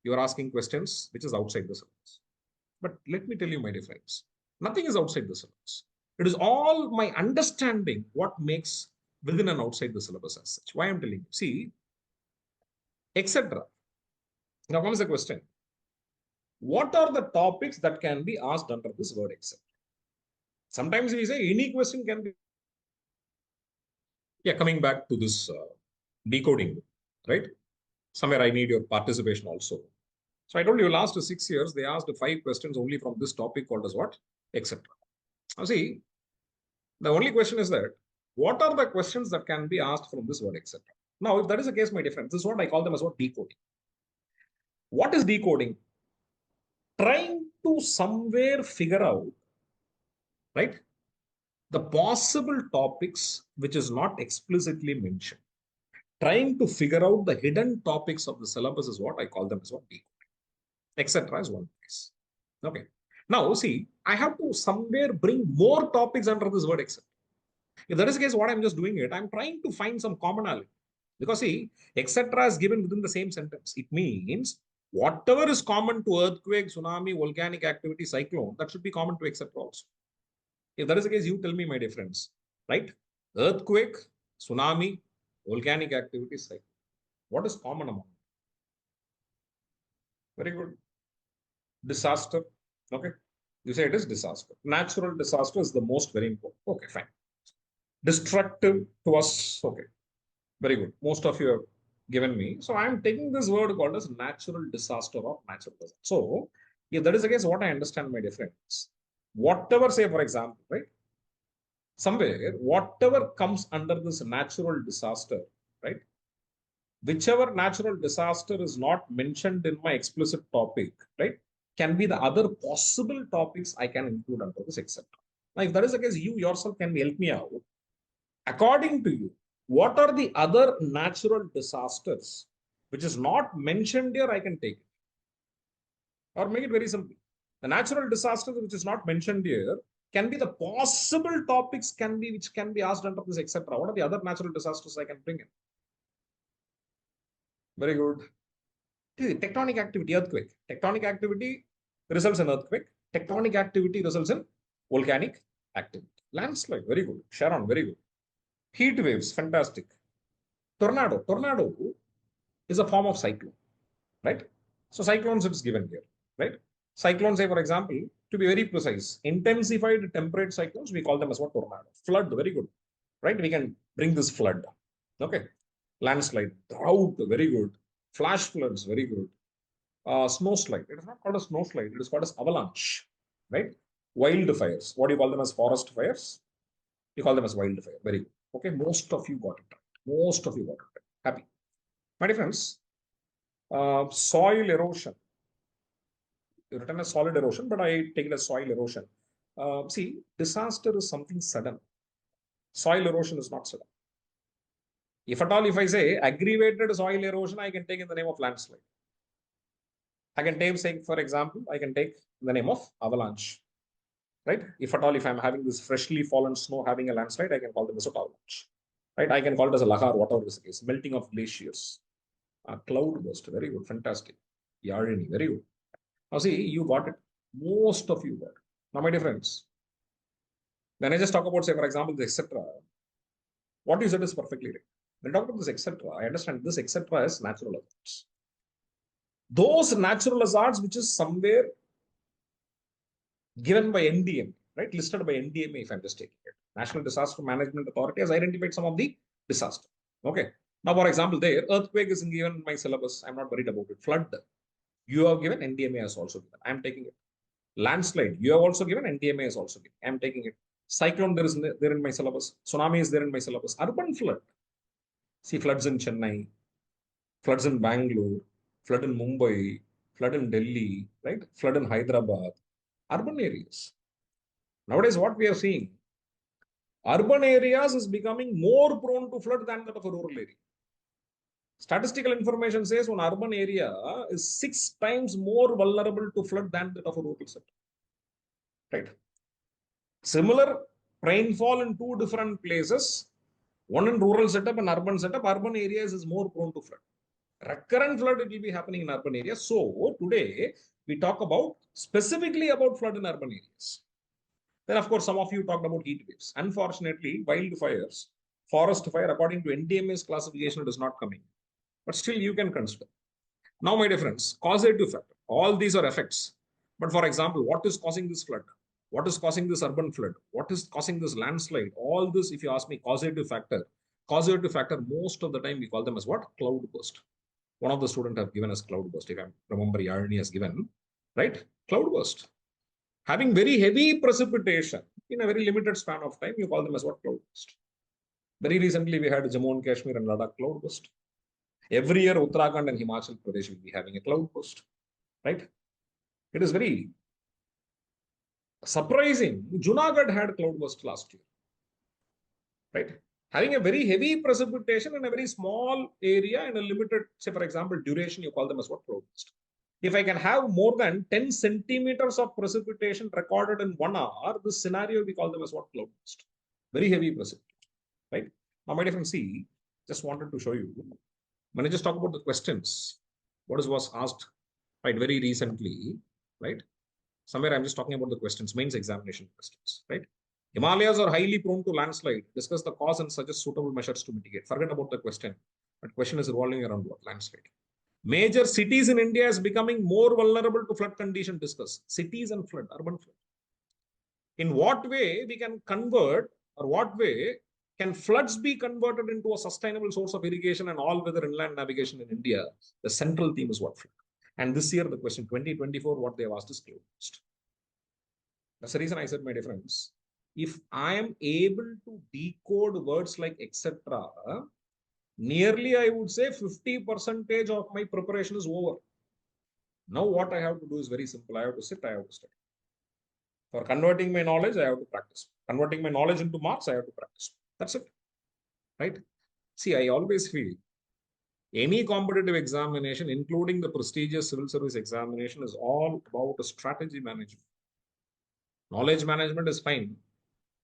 S1: you are asking questions which is outside the syllabus. But let me tell you my difference. Nothing is outside the syllabus. It is all my understanding what makes within and outside the syllabus as such. Why I'm telling you? See, etc. Now comes the question. What are the topics that can be asked under this word etc.? Sometimes we say any question can be. Yeah, coming back to this decoding, right? Somewhere I need your participation also. So I told you last 6 years, they asked 5 questions only from this topic called as what? Etc. Now see, the only question is that, what are the questions that can be asked from this word, etc.? Now, if that is the case, my difference, this is what I call them as what? Decoding. What is decoding? Trying to somewhere figure out, right, the possible topics which is not explicitly mentioned. Trying to figure out the hidden topics of the syllabus is what I call them as what? Decoding. Etc. is one place. Okay. Now, see, I have to somewhere bring more topics under this word, etc. If that is the case, what I'm just doing it, I'm trying to find some commonality. Because see, etc. is given within the same sentence. It means whatever is common to earthquake, tsunami, volcanic activity, cyclone, that should be common to etc. also. If that is the case, you tell me my difference, right? Earthquake, tsunami, volcanic activity, cyclone. What is common among them? Very good. Disaster. Okay. You say it is disaster. Natural disaster is the most very important. Okay, fine. Destructive to us. Okay. Very good. Most of you have given me. So I am taking this word called as natural disaster or natural disaster. So if that is the case, what I understand my difference. Whatever, say, for example, right? Somewhere, whatever comes under this natural disaster, right? Whichever natural disaster is not mentioned in my explicit topic, right? Can be the other possible topics I can include under this, etc. Now, if that is the case, you yourself can help me out. According to you, what are the other natural disasters which is not mentioned here, I can take it. Or make it very simple. The natural disasters which is not mentioned here can be the possible topics which can be asked under this, etc. What are the other natural disasters I can bring in? Very good. Tectonic activity, earthquake. Tectonic activity results in earthquake. Tectonic activity results in volcanic activity. Landslide, very good. Sharon, very good. Heat waves, fantastic. Tornado. Tornado is a form of cyclone, right? So cyclones it's given here, right? Cyclones, say for example, to be very precise, intensified temperate cyclones, we call them as what? Tornado. Flood, very good, right? We can bring this flood. Okay. Landslide, drought, very good. Flash floods, very good. Snowslide, it is not called a snowslide, it is called as avalanche, right? Wildfires, what do you call them as? Forest fires? You call them as wildfire, very good. Okay, most of you got it right. Most of you got it right. Happy. My dear friends, soil erosion. Written as solid erosion, but I take it as soil erosion. See, disaster is something sudden. Soil erosion is not sudden. If at all, if I say aggravated soil erosion, I can take in the name of landslide. I can take, say, for example, I can take the name of avalanche, right? If at all, if I'm having this freshly fallen snow having a landslide, I can call them as a avalanche, right? I can call it as a lahar, whatever is the case, melting of glaciers. Cloud burst, very good, fantastic. Yarini, very good. Now see, you got it. Most of you got it. Now, my dear friends, when I just talk about, say, for example, the etc., what you said is perfectly right. When I talk about this etc., I understand this etc. is natural hazards. Those natural hazards which is somewhere given by NDMA, right? Listed by NDMA, if I'm just taking it. National Disaster Management Authority has identified some of the disaster. Okay. Now, for example, there, earthquake is given in my syllabus. I'm not worried about it. Flood, you have given, NDMA has also given. I'm taking it. Landslide, you have also given, NDMA has also given. I'm taking it. Cyclone, there in my syllabus. Tsunami is there in my syllabus. Urban flood. See, floods in Chennai, floods in Bangalore, flood in Mumbai, flood in Delhi, right? Flood in Hyderabad. Urban areas. Nowadays, what we are seeing, urban areas is becoming more prone to flood than that of a rural area. Statistical information says one urban area is 6 times more vulnerable to flood than that of a rural sector. Right? Similar rainfall in two different places, one in rural setup and urban setup, urban areas is more prone to flood. Recurrent flood, it will be happening in urban areas. So today, we talk about specifically about flood in urban areas. Then, of course, some of you talked about heat waves. Unfortunately, wildfires, forest fire, according to NDMA's classification, it is not coming. But still, you can consider. Now, my dear friends, causative factor. All these are effects. But for example, what is causing this flood? What is causing this urban flood? What is causing this landslide? All this, if you ask me, causative factor, most of the time we call them as what? Cloud burst. One of the students have given us cloud burst. If I remember, Yarni has given, right? Cloud burst. Having very heavy precipitation in a very limited span of time, you call them as what? Cloud burst. Very recently, we had Jammu and Kashmir and Ladakh cloud burst. Every year, Uttarakhand and Himachal Pradesh will be having a cloud burst, right? It is very surprising. Junagadh had cloud burst last year, right? Having a very heavy precipitation in a very small area in a limited, say, for example, duration, you call them as what? Cloud burst. If I can have more than 10 centimeters of precipitation recorded in 1 hour, this scenario, we call them as what? Cloud burst. Very heavy precipitation, right? Now, my dear friend, see, just wanted to show you. When I just talk about the questions, what was asked, right, very recently, right? Somewhere I'm just talking about the questions, mains examination questions, right? Himalayas are highly prone to landslide. Discuss the cause and suggest suitable measures to mitigate. Forget about the question. But question is revolving around what? Landslide. Major cities in India is becoming more vulnerable to flood condition. Discuss cities and flood, urban flood. In what way we can convert, or what way can floods be converted into a sustainable source of irrigation and all-weather inland navigation in India? The central theme is what? Flood. And this year, the question 2024, what they have asked is cloud burst. That's the reason I said, my dear friends, if I am able to decode words like etc., nearly I would say 50% of my preparation is over. Now what I have to do is very simple. I have to sit, I have to study. For converting my knowledge, I have to practice. Converting my knowledge into marks, I have to practice. That's it, right? See, I always feel Any competitive examination, including the prestigious civil service examination, is all about a strategy management. Knowledge management is fine,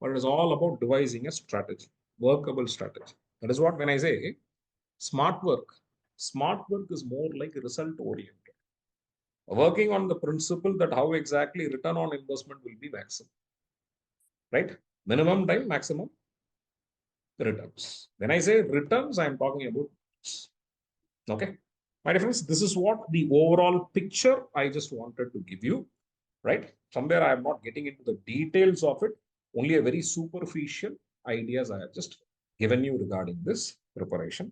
S1: but it is all about devising a strategy, workable strategy. That is what when I say smart work is more like result oriented. Working on the principle that how exactly return on investment will be maximum, right? Minimum time, maximum returns. When I say returns, I am talking about returns. Okay, my dear friends, this is what the overall picture I just wanted to give you, right? Somewhere I am not getting into the details of it, only a very superficial ideas I have just given you regarding this preparation.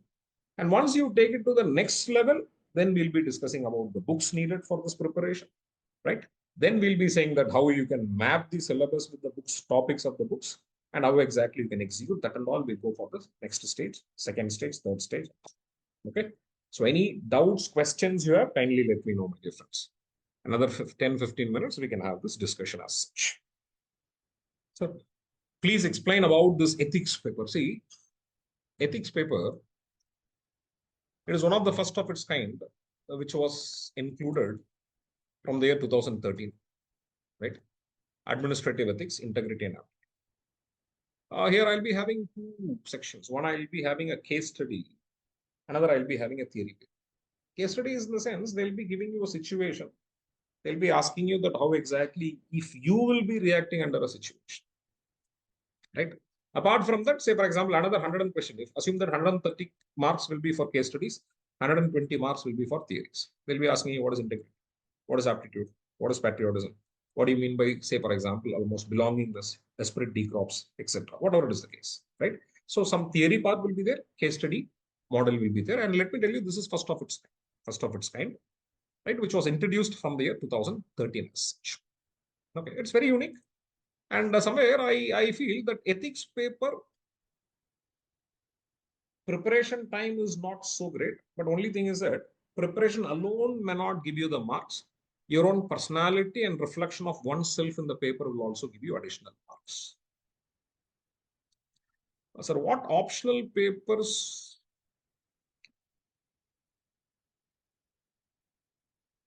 S1: And once you take it to the next level, then we'll be discussing about the books needed for this preparation, right? Then we'll be saying that how you can map the syllabus with the books, topics of the books, and how exactly you can execute that and all. We'll go for the next stage, second stage, third stage. Okay. So any doubts, questions you have, kindly let me know, my dear friends. Another 10-15 minutes, we can have this discussion as such. So please explain about this ethics paper. See, ethics paper, it is one of the first of its kind, which was included from the year 2013, right? Administrative ethics, integrity and here I'll be having two sections. One, I'll be having a case study. Another, I'll be having a theory. Case study is in the sense they'll be giving you a situation. They'll be asking you that how exactly if you will be reacting under a situation, right? Apart from that, say for example, another 100 question. If assume that 130 marks will be for case studies, 120 marks will be for theories. They'll be asking you what is integrity, what is aptitude, what is patriotism, what do you mean by, say for example, almost belongingness, esprit de corps, etc. Whatever it is the case, right? So some theory part will be there, case study model will be there, and let me tell you, this is first of its kind, right? Which was introduced from the year 2013. Okay, it's very unique. And somewhere I feel that ethics paper preparation time is not so great, but only thing is that preparation alone may not give you the marks. Your own personality and reflection of oneself in the paper will also give you additional marks. Sir, what optional papers?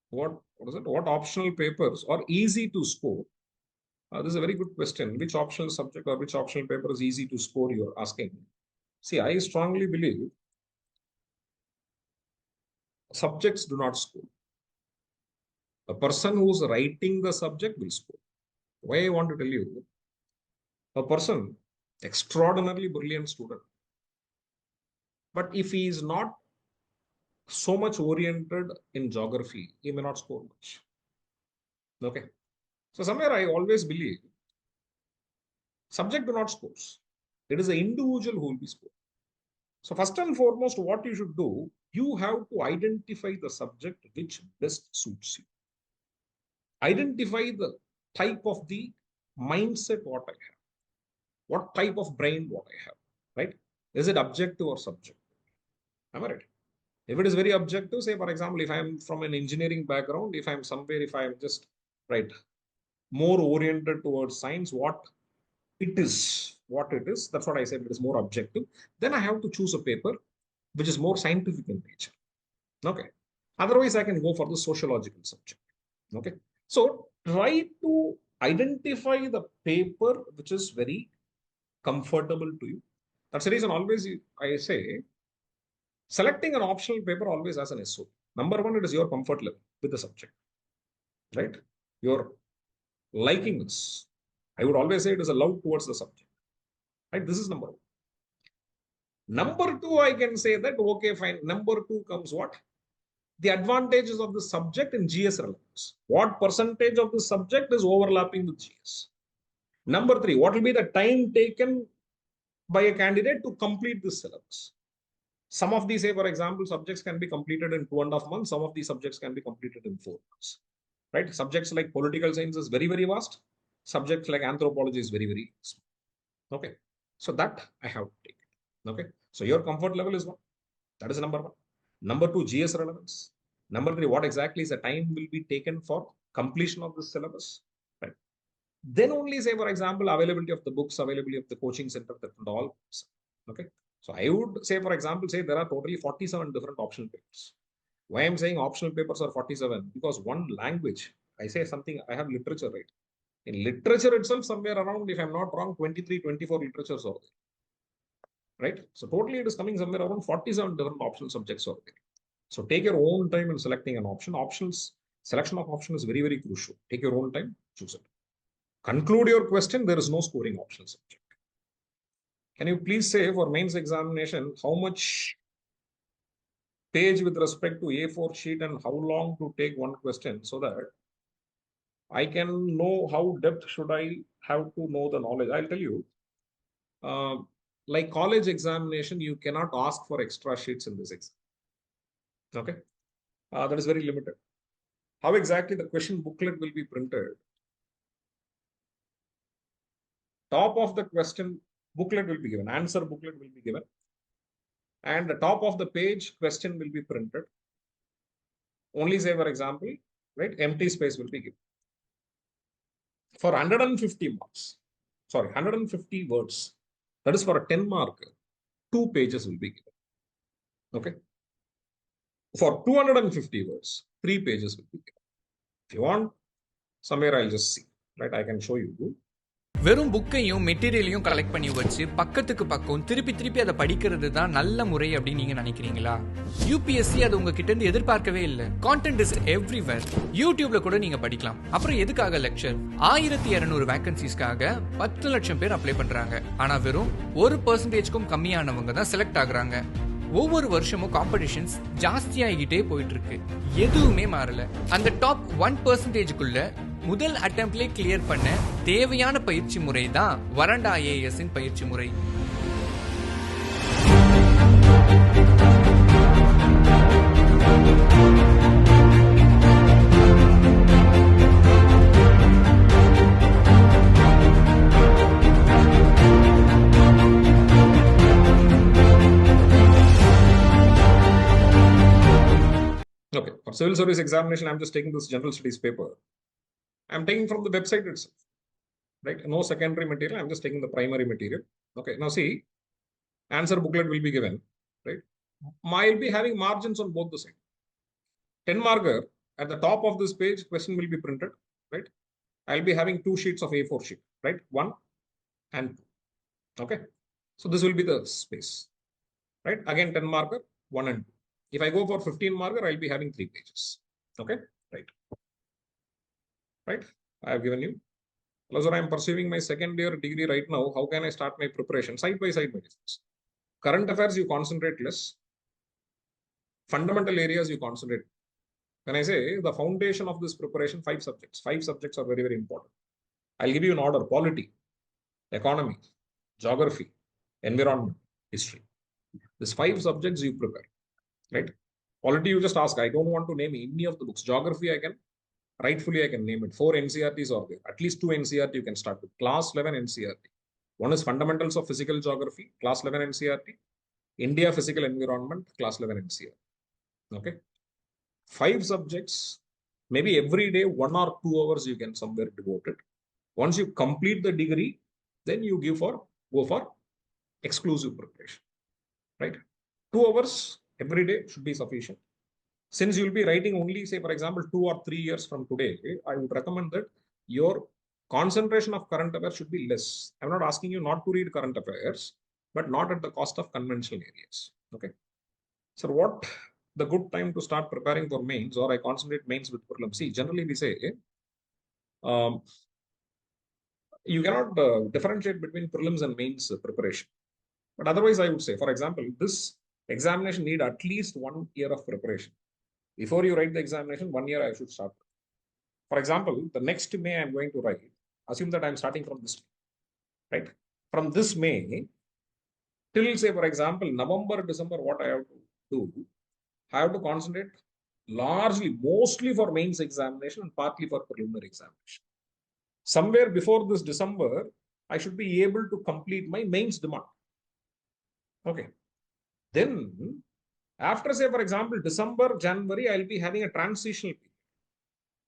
S1: What is it? What optional papers are easy to score? This is a very good question. Which optional subject or which optional paper is easy to score? You're asking. See, I strongly believe subjects do not score. A person who's writing the subject will score. Why I want to tell you, a person, extraordinarily brilliant student, but if he is not so much oriented in geography, he may not score much. Okay. So somewhere I always believe subject do not score. It is the individual who will be scored. So first and foremost, what you should do, you have to identify the subject which best suits you. Identify the type of the mindset what I have. What type of brain what I have, right? Is it objective or subjective? Am I right? If it is very objective, say for example, if I am from an engineering background, if I am somewhere, if I am just right, more oriented towards science, what it is, that's what I said, it is more objective. Then I have to choose a paper which is more scientific in nature. Okay. Otherwise, I can go for the sociological subject. Okay. So try to identify the paper which is very comfortable to you. That's the reason always I say selecting an optional paper always has an SO. Number one, it is your comfort level with the subject, right? Your likingness. I would always say it is a love towards the subject, right? This is number one. Number two, I can say that, okay, fine. Number two comes what? The advantages of the subject in GS relevance. What percentage of the subject is overlapping with GS? Number three, what will be the time taken by a candidate to complete this syllabus? Some of these, say, for example, subjects can be completed in 2.5 months. Some of these subjects can be completed in 4 months, right? Subjects like political science is very, very vast. Subjects like anthropology is very, very small. Okay. So that I have to take it. Okay. So your comfort level is one. That is number one. Number two, GS relevance. Number three, what exactly is the time will be taken for completion of the syllabus, right? Then only say, for example, availability of the books, availability of the coaching center, that and all. Okay. So I would say, for example, say there are totally 47 different optional papers. Why I'm saying optional papers are 47? Because one language, I say something, I have literature, right? In literature itself, somewhere around, if I'm not wrong, 23, 24 literatures are there, right? So totally it is coming somewhere around 47 different optional subjects are there. So take your own time in selecting an option. Selection of option is very, very crucial. Take your own time, choose it. Conclude your question, there is no scoring optional subject. Can you please say for mains examination, how much page with respect to A4 sheet and how long to take one question so that I can know how depth should I have to know the knowledge. I'll tell you, like college examination, you cannot ask for extra sheets in this exam. Okay. That is very limited. How exactly the question booklet will be printed? Top of the question booklet will be given, answer booklet will be given, and the top of the page question will be printed. Only say, for example, right, empty space will be given. For 150 marks, sorry, 150 words, that is for a 10 mark, 2 pages will be given. Okay. For 250 words, 3 pages will be given. If you want, somewhere I'll just see, right? I can show you.
S2: வெறும் புக்கையும் மெட்டீரியலையும் collect பண்ணி வச்சு பக்கத்துக்கு பக்கம் திருப்பி அதை படிக்கிறது தான் நல்ல முறை அப்படின்னு நீங்க நினைக்கிறீங்களா? யூபிஎஸ்சி அது உங்ககிட்ட இருந்து எதிர்பார்க்கவே இல்லை. Content is everywhere. யூடியூப்ல கூட நீங்க படிக்கலாம். அப்புறம் எதுக்காக லெக்சர்? 1200 வேகன்சிஸ்க்காக 10 லட்சம் பேர் அப்ளை பண்றாங்க. ஆனா வெறும் 1% கம்மியானவங்க தான் செலக்ட் ஆகுறாங்க. ஒவ்வொரு வருஷமும் காம்படிஷன்ஸ் ஜாஸ்தியாகிட்டே போயிட்டு இருக்கு. எதுவுமே மாறல. அந்த டாப் 1%க்குள்ள முதல் அட்டெம்ப்ட்லே கிளியர் பண்ண தேவையான பயிற்சி முறை தான் வரண்டா ஐஏஎஸ் இன் பயிற்சி முறை.
S1: Okay, for civil service examination, I'm just taking this general studies paper. I'm taking from the website itself, right? No secondary material. I'm just taking the primary material. Okay, now see, answer booklet will be given, right? I'll be having margins on both the sides. 10 marker at the top of this page, question will be printed, right? I'll be having 2 sheets of A4 sheet, right? 1 and 2. Okay, so this will be the space, right? Again, 10 marker, 1 and 2. If I go for 15 marker, I'll be having 3 pages. Okay, right. Right, I have given you. Hello, sir, I am pursuing my second year degree right now. How can I start my preparation? Side by side, my friends. Current affairs, you concentrate less. Fundamental areas, you concentrate. When I say the foundation of this preparation, 5 subjects. 5 subjects are very, very important. I'll give you an order: polity, economy, geography, environment, history. These 5 subjects you prepare, right? Polity, you just ask. I don't want to name any of the books. Geography, rightfully I can name it. 4 NCRTs are there. At least 2 NCRT you can start with. Class 11 NCRT. One is Fundamentals of Physical Geography, Class 11 NCRT. India Physical Environment, Class 11 NCRT. Okay. 5 subjects, maybe every day 1 or 2 hours you can somewhere devote it. Once you complete the degree, then you go for exclusive preparation, right? 2 hours every day should be sufficient. Since you'll be writing only, say, for example, 2 or 3 years from today, I would recommend that your concentration of current affairs should be less. I'm not asking you not to read current affairs, but not at the cost of conventional areas. Okay. So what the good time to start preparing for mains, or I concentrate mains with prelims? See, generally we say you cannot differentiate between prelims and mains preparation. But otherwise, I would say, for example, this examination need at least 1 year of preparation. Before you write the examination, 1 year I should start. For example, the next May I'm going to write, assume that I'm starting from this May, right? From this May till, say, for example, November, December, what I have to do, I have to concentrate largely, mostly for mains examination and partly for preliminary examination. Somewhere before this December, I should be able to complete my mains demand. Okay. Then, after, say, for example, December, January, I'll be having a transitional period,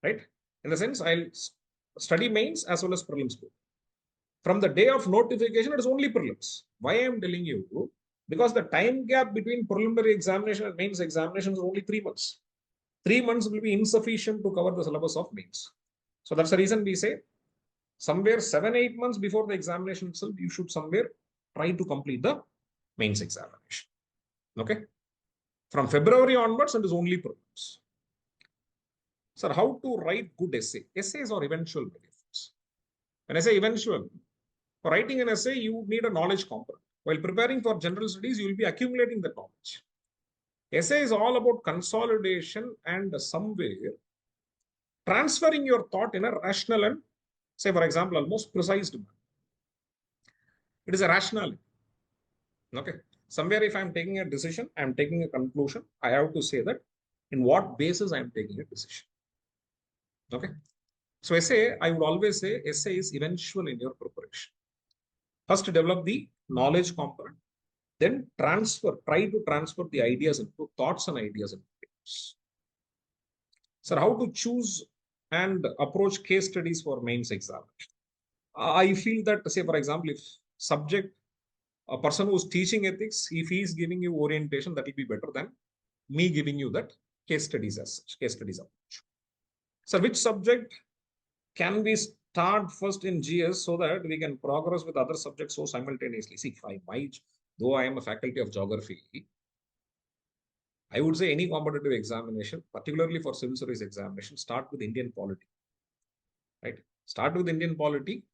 S1: right? In the sense, I'll study mains as well as prelims both. From the day of notification, it is only prelims. Why I am telling you? Because the time gap between preliminary examination and mains examination is only 3 months. 3 months will be insufficient to cover the syllabus of mains. So that's the reason we say somewhere 7-8 months before the examination itself, you should somewhere try to complete the mains examination. Okay. From February onwards, it is only prelims. Sir, how to write good essay? Essays are eventual. When I say eventual, for writing an essay, you need a knowledge component. While preparing for general studies, you will be accumulating the knowledge. Essay is all about consolidation and somewhere transferring your thought in a rational and, say, for example, almost precise manner. It is a rationality. Okay. Somewhere, if I'm taking a decision, I'm taking a conclusion, I have to say that in what basis I'm taking a decision. Okay. So essay, I would always say essay is eventual in your preparation. First, develop the knowledge component, then try to transfer the ideas into thoughts and ideas into papers. Sir, how to choose and approach case studies for mains examination? I feel that, say, for example, if a person who's teaching ethics, if he is giving you orientation, that will be better than me giving you that case studies as such, case studies approach. So which subject can we start first in GS so that we can progress with other subjects so simultaneously? See, though I am a faculty of geography, I would say any competitive examination, particularly for civil service examination, start with Indian polity. Right? Start with Indian polity.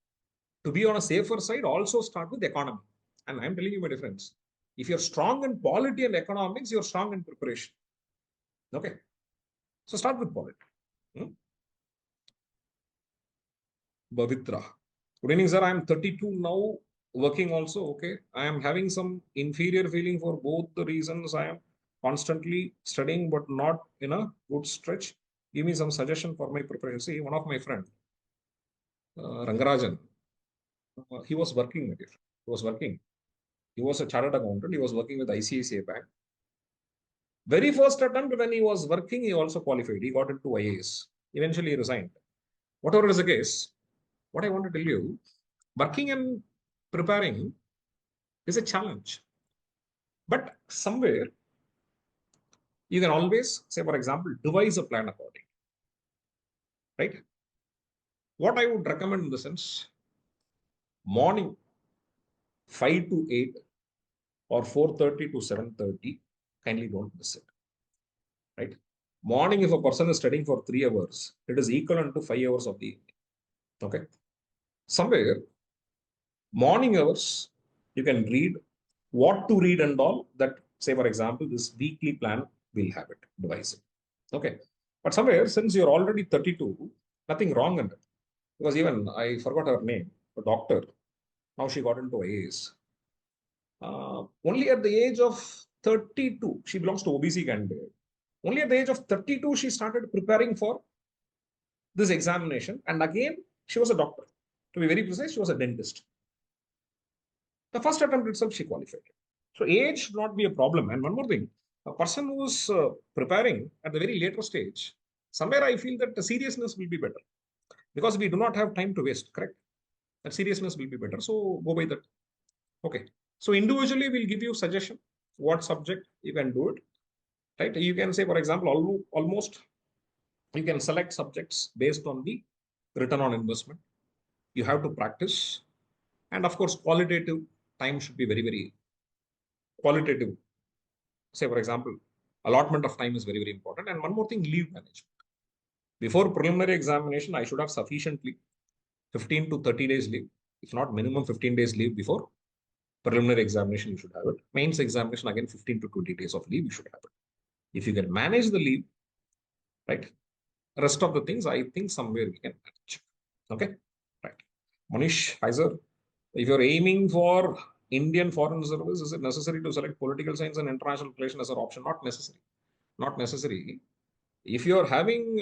S1: To be on a safer side, also start with economy. And I'm telling you my difference. If you're strong in polity and economics, you're strong in preparation. Okay. So start with polity. Bavitra. Good evening, sir. I'm 32 now, working also. Okay. I am having some inferior feeling for both the reasons. I am constantly studying, but not in a good stretch. Give me some suggestion for my preparation. See, one of my friends, Rangarajan, he was working with it. He was working. He was a chartered accountant. He was working with ICSA bank. Very first attempt when he was working, he also qualified. He got into IAS. Eventually, he resigned. Whatever is the case, what I want to tell you, working and preparing is a challenge. But somewhere, you can always say, for example, devise a plan accordingly. Right? What I would recommend in the sense, morning 5 to 8 or 4:30 to 7:30, kindly don't miss it. Right? Morning, if a person is studying for 3 hours, it is equivalent to 5 hours of the evening. Okay. Somewhere, morning hours, you can read what to read and all that, say, for example, this weekly plan will have it, devise it. Okay. But somewhere, since you're already 32, nothing wrong in it. Because even I forgot her name, a doctor. Now she got into IAS. Only at the age of 32, she belongs to OBC candidate. Only at the age of 32, she started preparing for this examination. And again, she was a doctor. To be very precise, she was a dentist. The first attempt itself, she qualified. So age should not be a problem. And one more thing, a person who is preparing at the very later stage, somewhere I feel that the seriousness will be better. Because we do not have time to waste, correct? That seriousness will be better. So go by that. Okay. So individually, we'll give you suggestion what subject you can do it. Right? You can say, for example, almost you can select subjects based on the return on investment. You have to practice. And of course, qualitative time should be very, very qualitative. Say, for example, allotment of time is very, very important. And one more thing, leave management. Before preliminary examination, I should have sufficiently 15 to 30 days leave. If not, minimum 15 days leave before preliminary examination, you should have it. Mains examination, again, 15 to 20 days of leave, you should have it. If you can manage the leave, right? Rest of the things, I think somewhere we can manage. Okay, right. Manish, hi sir. If you're aiming for Indian Foreign Service, is it necessary to select political science and international relations as an option? Not necessary. Not necessary. If you're having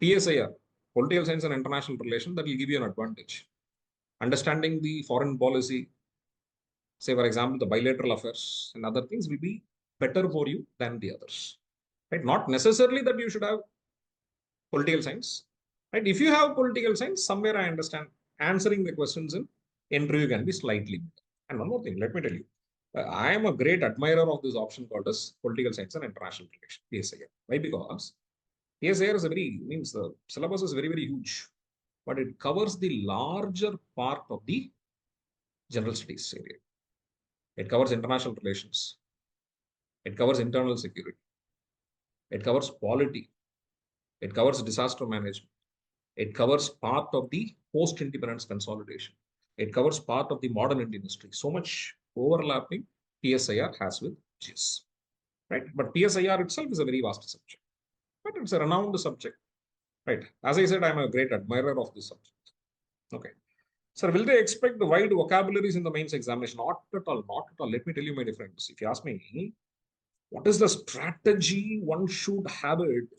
S1: PSIR, political science and international relations, that will give you an advantage. Understanding the foreign policy, say for example, the bilateral affairs and other things will be better for you than the others. Right? Not necessarily that you should have political science. Right? If you have political science, somewhere I understand answering the questions in interview can be slightly better. And one more thing, let me tell you. I am a great admirer of this option called as Political Science and International Relations, PSIR. Why? Because PSIR is the syllabus is very, very huge, but it covers the larger part of the general studies area. It covers international relations. It covers internal security. It covers polity. It covers disaster management. It covers part of the post-independence consolidation. It covers part of the modern Indian history. So much overlapping PSIR has with GIS, right? But PSIR itself is a very vast subject, but it's a renowned subject, right? As I said, I'm a great admirer of this subject. Okay. Sir, will they expect the wide vocabularies in the mains examination? Not at all, not at all. Let me tell you my difference. If you ask me, what is the strategy one should have it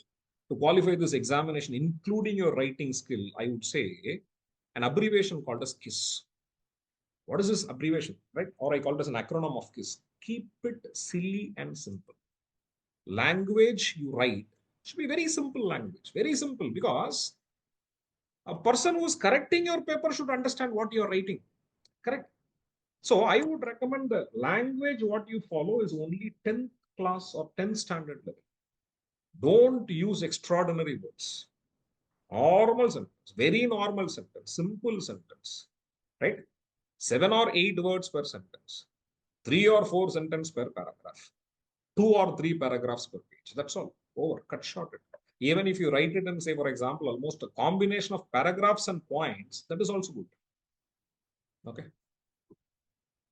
S1: to qualify this examination, including your writing skill? I would say an abbreviation called as KISS. What is this abbreviation, right? Or I call it as an acronym of KISS. Keep it silly and simple. Language you write should be very simple language, very simple, because a person who is correcting your paper should understand what you are writing, correct? So I would recommend the language what you follow is only 10th class or 10th standard level. Don't use extraordinary words. Normal sentence, very normal sentence, simple sentence, right? 7 or 8 words per sentence, 3 or 4 sentences per paragraph, 2 or 3 paragraphs per page. That's all. Over. Cut short it. Even if you write it and say, for example, almost a combination of paragraphs and points, that is also good. Okay.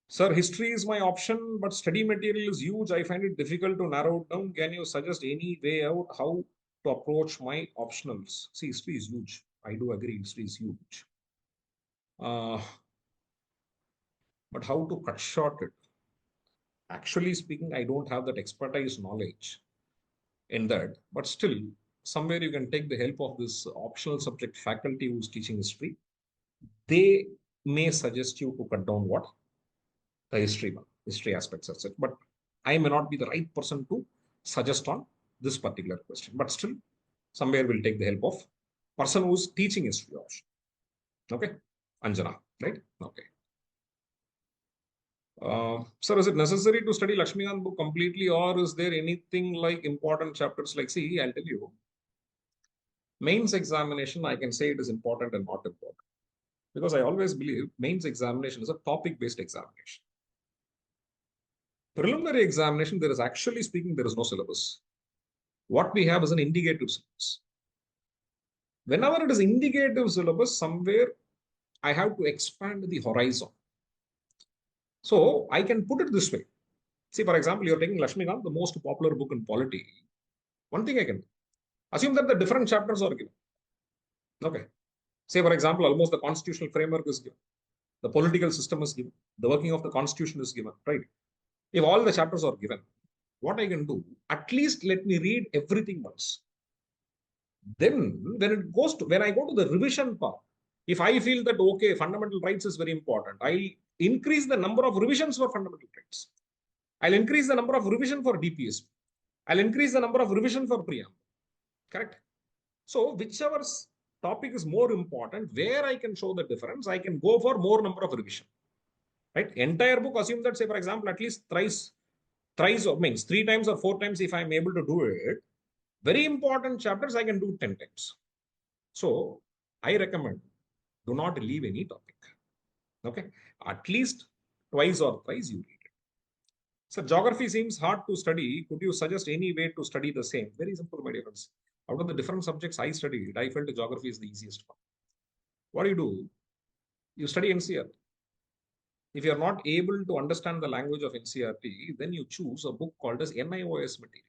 S1: Sir, history is my option, but study material is huge. I find it difficult to narrow it down. Can you suggest any way out how to approach my optionals? See, history is huge. I do agree, history is huge. But how to cut short it? Actually speaking, I don't have that expertise knowledge in that, but still, somewhere you can take the help of this optional subject faculty who's teaching history. They may suggest you to cut down what? The history aspects of it. But I may not be the right person to suggest on this particular question. But still, somewhere we'll take the help of person who's teaching history option. Okay, Anjana, right? Okay. Sir, is it necessary to study Lakshmikant book completely, or is there anything like important chapters? Like, see, I'll tell you, mains examination, I can say it is important and not important, because I always believe mains examination is a topic-based examination. Preliminary examination, there is actually speaking, there is no syllabus. What we have is an indicative syllabus. Whenever it is indicative syllabus, somewhere I have to expand the horizon. So I can put it this way. See, for example, you're taking Lakshmikant, the most popular book in polity. One thing I can do, assume that the different chapters are given. Okay. Say, for example, almost the constitutional framework is given. The political system is given. The working of the constitution is given, right? If all the chapters are given, what I can do, at least let me read everything once. Then when I go to the revision part, if I feel that, okay, fundamental rights is very important, I increase the number of revisions for fundamental rights. I'll increase the number of revision for DPSP. I'll increase the number of revision for preamble. Correct? So whichever topic is more important, where I can show the difference, I can go for more number of revision. Right? Entire book, assume that, say, for example, at least thrice or means 3 times or 4 times, if I'm able to do it, very important chapters, I can do 10 times. So I recommend, do not leave any topic. Okay. At least twice or thrice you read it. So geography seems hard to study. Could you suggest any way to study the same? Very simple, my dear friends. Out of the different subjects I studied, I felt geography is the easiest one. What do? You study NCERT. If you are not able to understand the language of NCERT, then you choose a book called as NIOS material.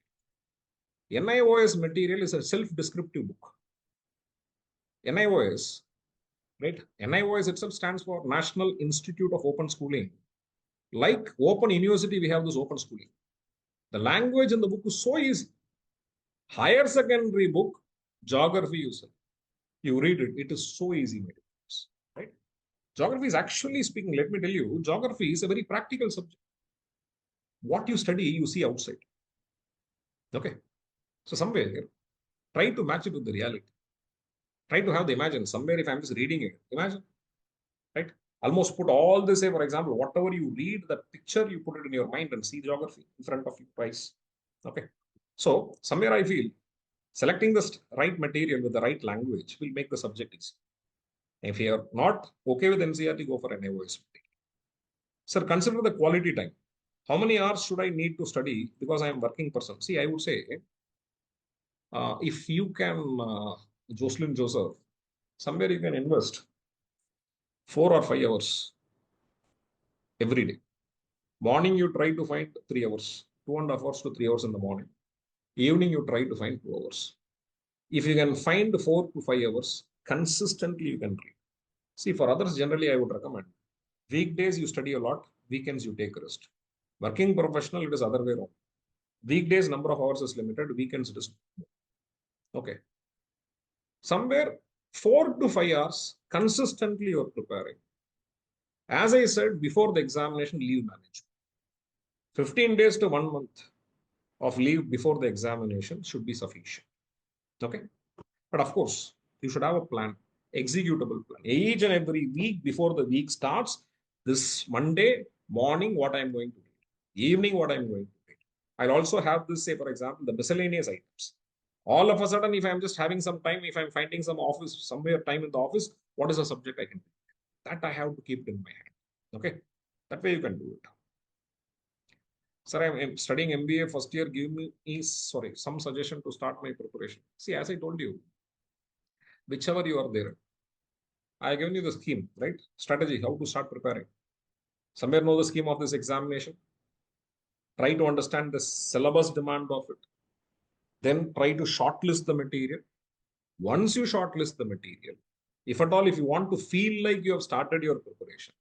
S1: NIOS material is a self-descriptive book. NIOS, right? NIOS itself stands for National Institute of Open Schooling. Like Open University, we have this open schooling. The language in the book is so easy. Higher secondary book, geography you read it, it is so easy, right? Geography is actually speaking, let me tell you, geography is a very practical subject. What you study, you see outside. Okay. So somewhere, try to match it with the reality. Try to have the imagine. Somewhere, if I'm just reading it, imagine, right? Almost put all this, say, for example, whatever you read, that picture, you put it in your mind and see geography in front of you twice. Okay. So somewhere I feel selecting the right material with the right language will make the subject easy. If you are not okay with NCERT, go for an AOS. Sir, consider the quality time. How many hours should I need to study because I am working person? See, I would say, if you can, Jocelyn Joseph, somewhere you can invest 4 or 5 hours every day. Morning, you try to find 3 hours, 2.5 hours to 3 hours in the morning. Evening, you try to find 2 hours. If you can find 4 to 5 hours, consistently you can read. See, for others, generally, I would recommend weekdays you study a lot, weekends you take rest. Working professional, it is other way around. Weekdays, number of hours is limited, weekends it is. Okay. Somewhere 4 to 5 hours, consistently you are preparing. As I said, before the examination, leave management. 15 days to 1 month of leave before the examination should be sufficient. Okay. But of course, you should have a plan, executable plan. Each and every week before the week starts, this Monday morning, what I'm going to do, evening, what I'm going to do. I'll also have this, say, for example, the miscellaneous items. All of a sudden, if I'm just having some time, if I'm finding some office, somewhere time in the office, what is the subject I can do? That I have to keep it in my hand. Okay. That way you can do it. Sir, I'm studying MBA first year. Give me some suggestion to start my preparation. See, as I told you, whichever you are there, I have given you the scheme, right? Strategy, how to start preparing. Somewhere know the scheme of this examination. Try to understand the syllabus demand of it. Then try to shortlist the material. Once you shortlist the material, if at all, if you want to feel like you have started your preparation,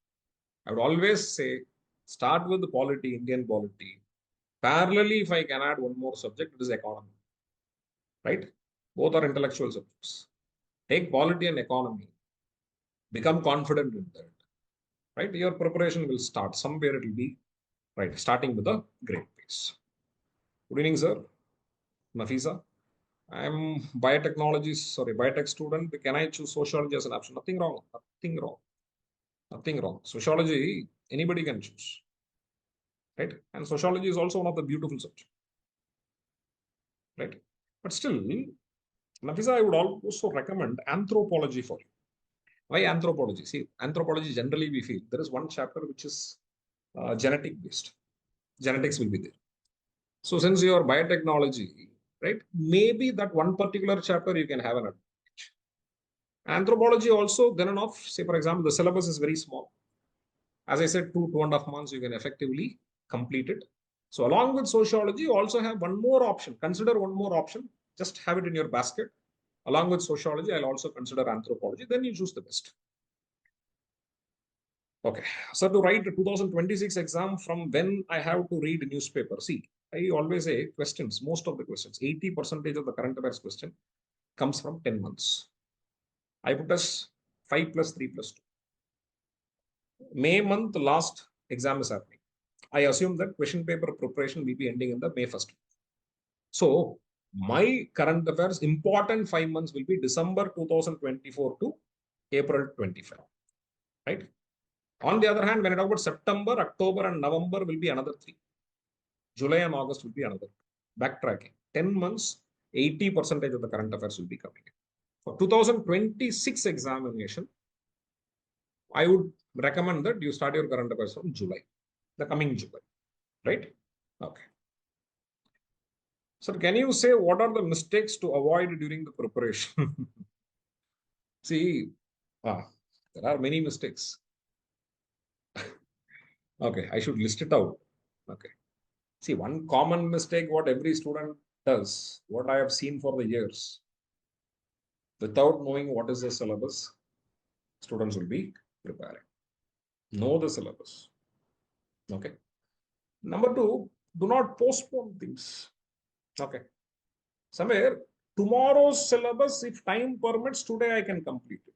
S1: I would always say, start with the polity, Indian polity. Parallelly, if I can add one more subject, it is economy, right? Both are intellectual subjects. Take polity and economy. Become confident in that, right? Your preparation will start. Somewhere it will be, right, starting with a great pace. Good evening, sir. Nafisa. I'm biotech student. Can I choose sociology as an option? Nothing wrong. Nothing wrong. Nothing wrong. Sociology, anybody can choose, right? And sociology is also one of the beautiful subjects, right? But still, Nafisa, I would also recommend anthropology for you. Why anthropology? See, anthropology generally we feel there is one chapter which is genetic based. Genetics will be there. So since you are biotechnology, right, maybe that one particular chapter you can have an advantage. Anthropology also, then enough, say for example, the syllabus is very small. As I said, 2.5 months, you can effectively complete it. So along with sociology, you also have one more option. Consider one more option. Just have it in your basket. Along with sociology, I'll also consider anthropology. Then you choose the best. Okay. So to write the 2026 exam, from when I have to read newspaper. See, I always say questions, most of the questions, 80% of the current affairs question comes from 10 months. I put as 5 plus 3 plus 2. May month last exam is happening. I assume that question paper preparation will be ending in the May 1st. So my current affairs important 5 months will be December 2024 to April 25, right? On the other hand, when I talk about September, October and November will be another 3. July and August will be another. Backtracking. 10 months, 80% of the current affairs will be coming in. For 2026 examination, I would recommend that you start your current affairs from July, the coming July, right? Okay. Sir, can you say what are the mistakes to avoid during the preparation? See, there are many mistakes. Okay, I should list it out. Okay. See, one common mistake what every student does, what I have seen for the years, without knowing what is the syllabus, students will be preparing. Know the syllabus. Okay. Number 2, do not postpone things. Okay. Somewhere, tomorrow's syllabus, if time permits, today I can complete it.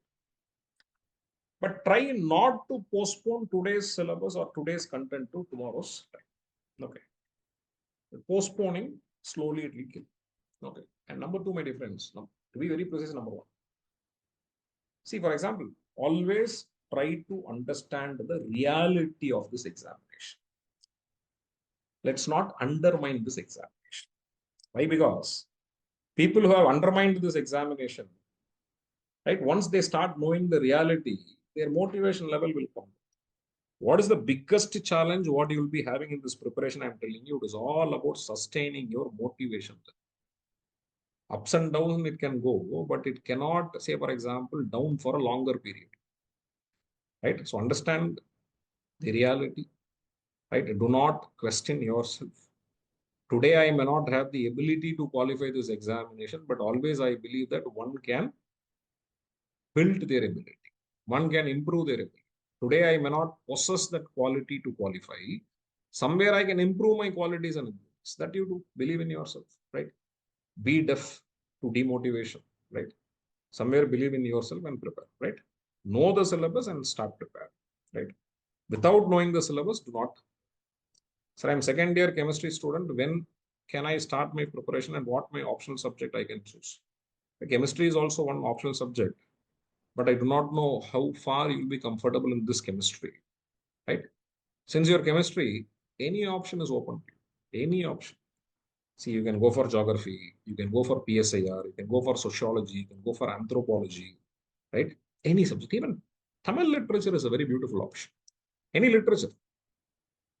S1: But try not to postpone today's syllabus or today's content to tomorrow's time. Okay. Postponing, slowly it will kill. Okay. And number 2, my dear friends, to be very precise, number 1. See, for example, always try to understand the reality of this examination. Let's not undermine this examination. Why? Because people who have undermined this examination, right, once they start knowing the reality, their motivation level will come. What is the biggest challenge what you will be having in this preparation? I'm telling you, it is all about sustaining your motivation. Ups and downs it can go, but it cannot, say, for example, down for a longer period. Right? So understand the reality. Right? Do not question yourself. Today, I may not have the ability to qualify this examination, but always I believe that one can build their ability. One can improve their ability. Today, I may not possess that quality to qualify. Somewhere I can improve my qualities and abilities. That you do. Believe in yourself, right? Be deaf to demotivation, right? Somewhere believe in yourself and prepare, right? Know the syllabus and start prepare, right? Without knowing the syllabus, do not. Sir, I'm second year chemistry student. When can I start my preparation and what my optional subject I can choose? The chemistry is also one optional subject, but I do not know how far you will be comfortable in this chemistry, right? Since your chemistry, any option is open to you, any option. See, you can go for geography, you can go for PSIR, you can go for sociology, you can go for anthropology, right? Any subject, even Tamil literature is a very beautiful option. Any literature,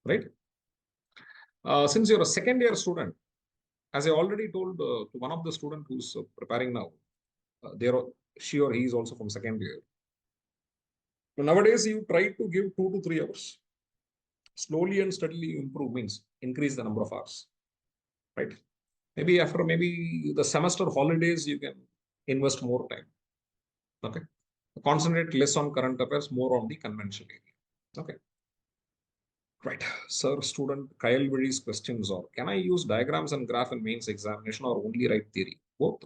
S1: right? Since you're a second year student, as I already told to one of the student who's preparing now, she or he is also from second year. So nowadays, you try to give 2 to 3 hours. Slowly and steadily you improve, means increase the number of hours, right? Maybe after the semester holidays, you can invest more time. Okay. Concentrate less on current affairs, more on the conventional area. Okay. Right. Sir, student Kyle Viri's questions are, can I use diagrams and graph in mains examination or only write theory? Both.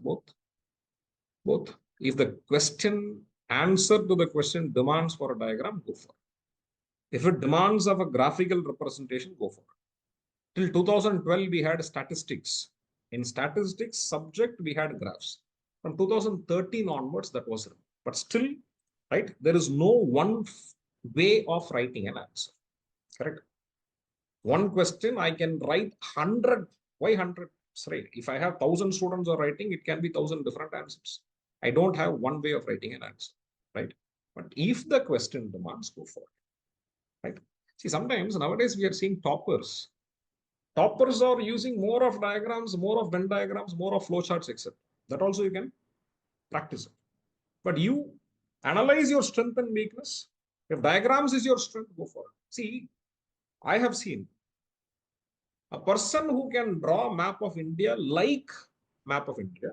S1: If the answer to the question demands for a diagram, go for it. If it demands of a graphical representation, go for it. Till 2012, we had statistics. In statistics subject, we had graphs. From 2013 onwards, that was written. But still, right, there is no one way of writing an answer. Correct? One question, I can write 100. Why 100? Right. If I have 1,000 students are writing, it can be 1,000 different answers. I don't have one way of writing an answer. Right? But if the question demands, go for it. Right? See, sometimes nowadays we are seeing toppers. Toppers are using more of diagrams, more of Venn diagrams, more of flowcharts, etc. That also you can practice it. But you analyze your strength and weakness. If diagrams is your strength, go for it. See, I have seen a person who can draw a map of India like map of India.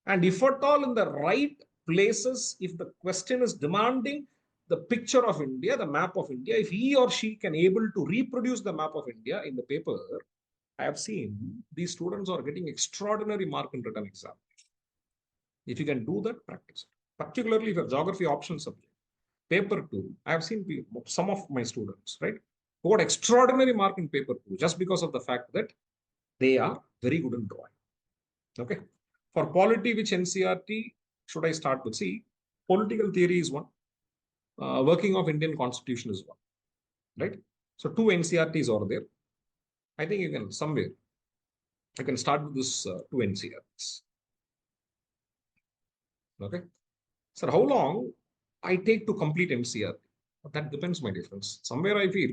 S1: And if at all in the right places, if the question is demanding the picture of India, the map of India, if he or she can able to reproduce the map of India in the paper, I have seen these students are getting extraordinary mark in written exam. If you can do that, practice it. Particularly if a geography optional subject. Paper 2, I have seen some of my students, right, who got extraordinary mark in paper 2 just because of the fact that they are very good in drawing. Okay. For polity, which NCRT should I start with? See, political theory is one. Working of Indian Constitution is one. Right? So 2 NCRTs are there. I think you can somewhere. I can start with this 2 NCRTs. Okay. Sir, how long I take to complete NCRT? That depends my difference. Somewhere I feel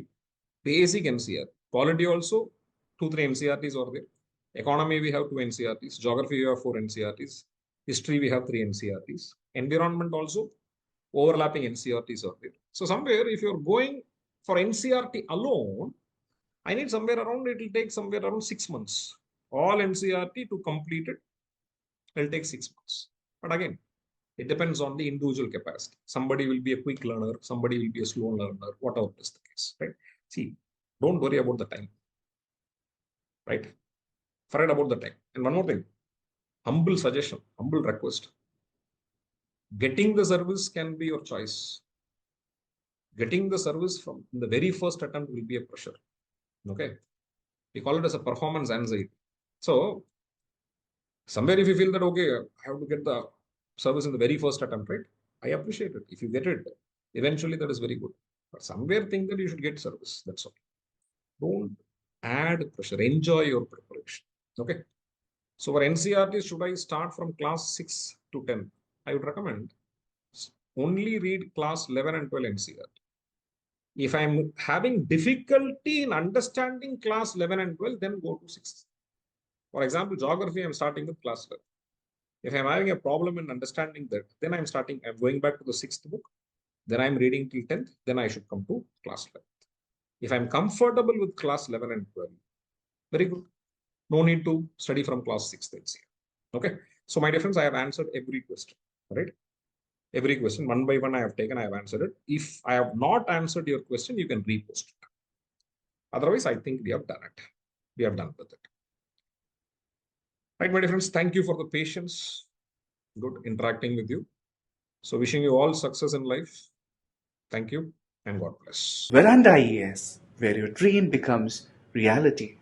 S1: basic NCRT. Polity also 2-3 NCRTs are there. Economy we have 2 NCRTs. Geography we have 4 NCRTs. History we have 3 NCRTs. Environment also overlapping NCRTs are there. So somewhere if you're going for NCRT alone, I need somewhere around, it will take somewhere around 6 months. All NCRT to complete it will take 6 months. But again, it depends on the individual capacity. Somebody will be a quick learner, somebody will be a slow learner, whatever is the case, right? See, don't worry about the time, right? Forget about the time. And one more thing, humble suggestion, humble request. Getting the service can be your choice. Getting the service from the very first attempt will be a pressure. Okay. We call it as a performance anxiety. So, somewhere if you feel that, okay, I have to get the service in the very first attempt, right? I appreciate it. If you get it, Eventually, that is very good. But somewhere think that you should get service. That's all. Don't add pressure. Enjoy your preparation. Okay. So for NCERT, should I start from class 6 to 10? I would recommend only read class 11 and 12 NCERT. If I'm having difficulty in understanding class 11 and 12, then go to 6. For example, geography, I'm starting with class 11. If I'm having a problem in understanding that, then I'm going back to the 6th book. Then I'm reading till 10th. Then I should come to class 11. If I'm comfortable with class 11 and 12, very good. No need to study from class 6th NCERT. Okay. So my dear friends, I have answered every question, right? Every question, one by one I have taken, I have answered it. If I have not answered your question, you can repost it. Otherwise, I think we have done it. We have done with it. Right, my dear friends, thank you for the patience. Good interacting with you. So wishing you all success in life. Thank you and God bless.
S3: Veranda IAS, where your dream becomes reality.